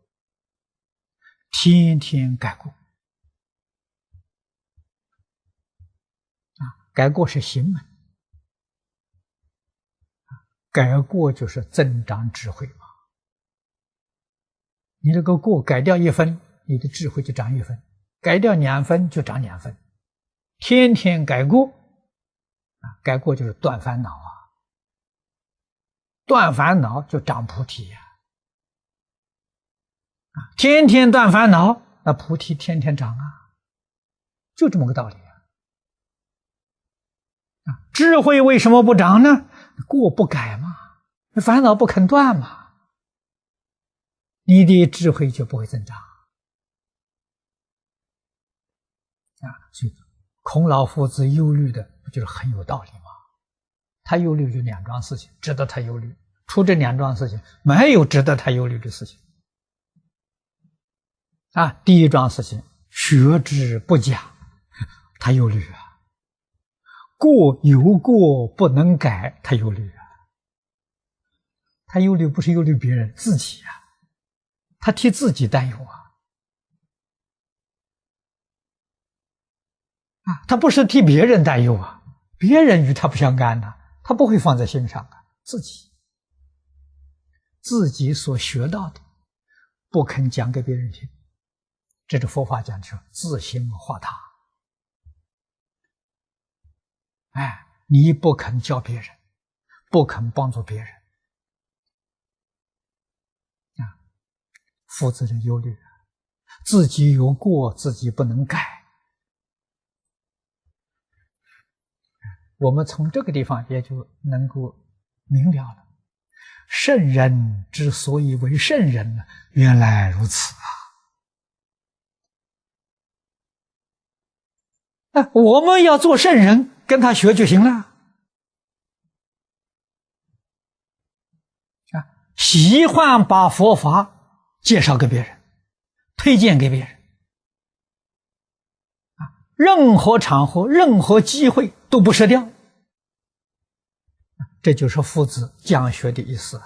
天天改过。改过是行门，改过就是增长智慧嘛。你这个过改掉1分，你的智慧就长1分；改掉2分就长2分。天天改过，改过就是断烦恼啊，断烦恼就长菩提呀。天天断烦恼，那菩提天天长啊，就这么个道理。智慧为什么不长呢？过不改嘛，烦恼不肯断嘛，你的智慧就不会增长。所以孔老夫子忧虑的不就是很有道理吗？他忧虑就2桩事情值得他忧虑，除这2桩事情没有值得他忧虑的事情。第一桩事情，学之不讲，他忧虑啊。过有过不能改，他忧虑啊。他忧虑不是忧虑别人，自己啊，他替自己担忧啊。他不是替别人担忧啊，别人与他不相干的，他不会放在心上啊。自己所学到的不肯讲给别人听，这是佛法讲究自行化他。你不肯教别人，不肯帮助别人，夫子的忧虑，自己有过，自己不能改。我们从这个地方也就能够明了了，圣人之所以为圣人，原来如此啊！我们要做圣人，跟他学就行了。喜欢把佛法介绍给别人，推荐给别人。任何场合、任何机会都不失掉。这就是父子讲学的意思。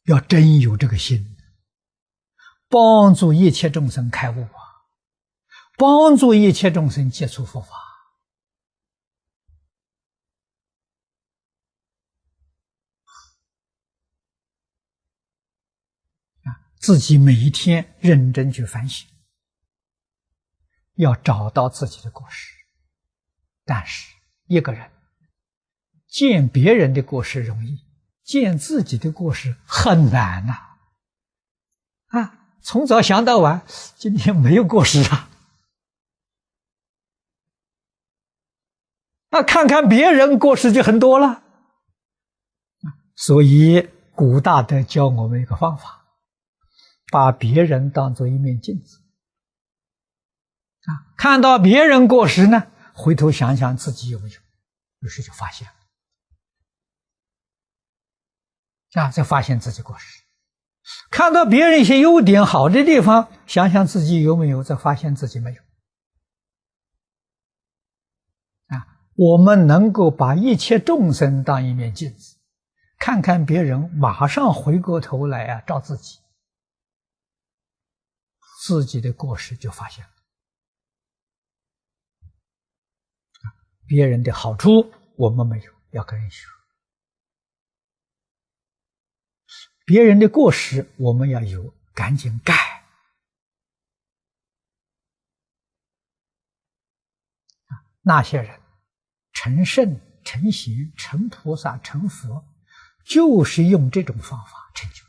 要真有这个心，帮助一切众生开悟啊，帮助一切众生接触佛法啊，自己每一天认真去反省，要找到自己的过失。但是一个人见别人的过失容易，见自己的过失很难呐！从早想到晚，今天没有过失啊！看看别人过失就很多了。所以古大德教我们一个方法，把别人当作一面镜子看到别人过失呢，回头想想自己有没有，于是就发现了再发现自己过失。看到别人一些优点好的地方，想想自己有没有，再发现自己没有我们能够把一切众生当一面镜子，看看别人，马上回过头来照自己，自己的过失就发现了别人的好处我们没有，要跟人学；别人的过失我们要有，赶紧改那些人成圣、成贤、成菩萨、成佛，就是用这种方法成就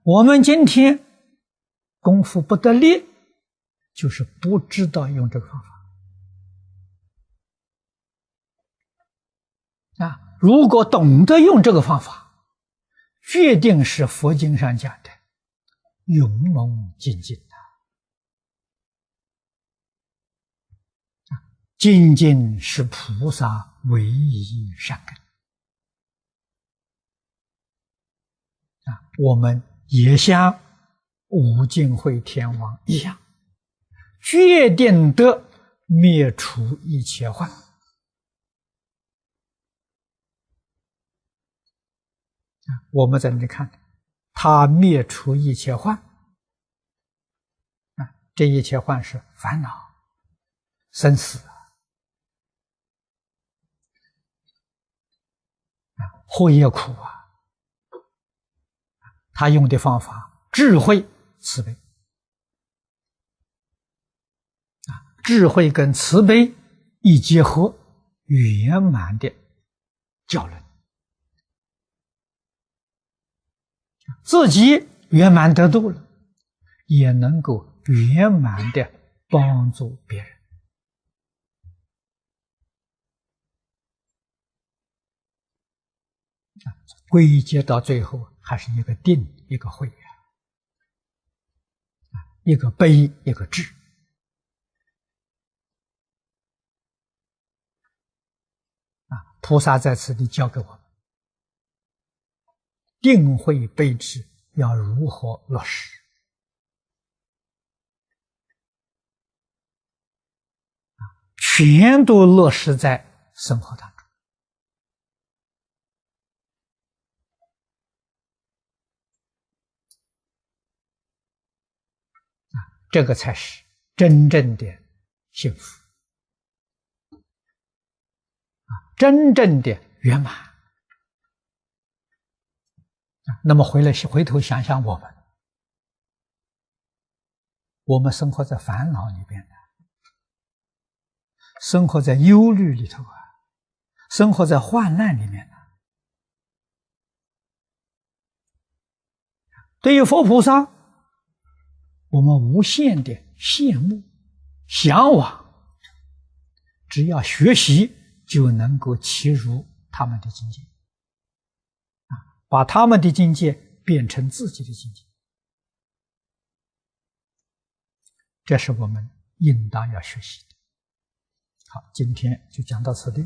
我们今天功夫不得力，就是不知道用这个方法如果懂得用这个方法，决定是佛经上讲的勇猛精进精进是菩萨唯一善根我们也像无尽会天王一样，决定得灭除一切患我们在这里看，他灭除一切患这一切患是烦恼、生死祸业苦他用的方法智慧慈悲智慧跟慈悲一结合，圆满的教人自己圆满得度了，也能够圆满的帮助别人归结到最后还是一个定一个慧一个悲一个智菩萨在此地教给我们定慧悲智要如何落实全都落实在生活当中这个才是真正的幸福真正的圆满那么回头想想我们生活在烦恼里边生活在忧虑里头生活在患难里面对于佛菩萨我们无限的羡慕向往只要学习就能够契入他们的境界把他们的境界变成自己的境界这是我们应当要学习的好，今天就讲到此地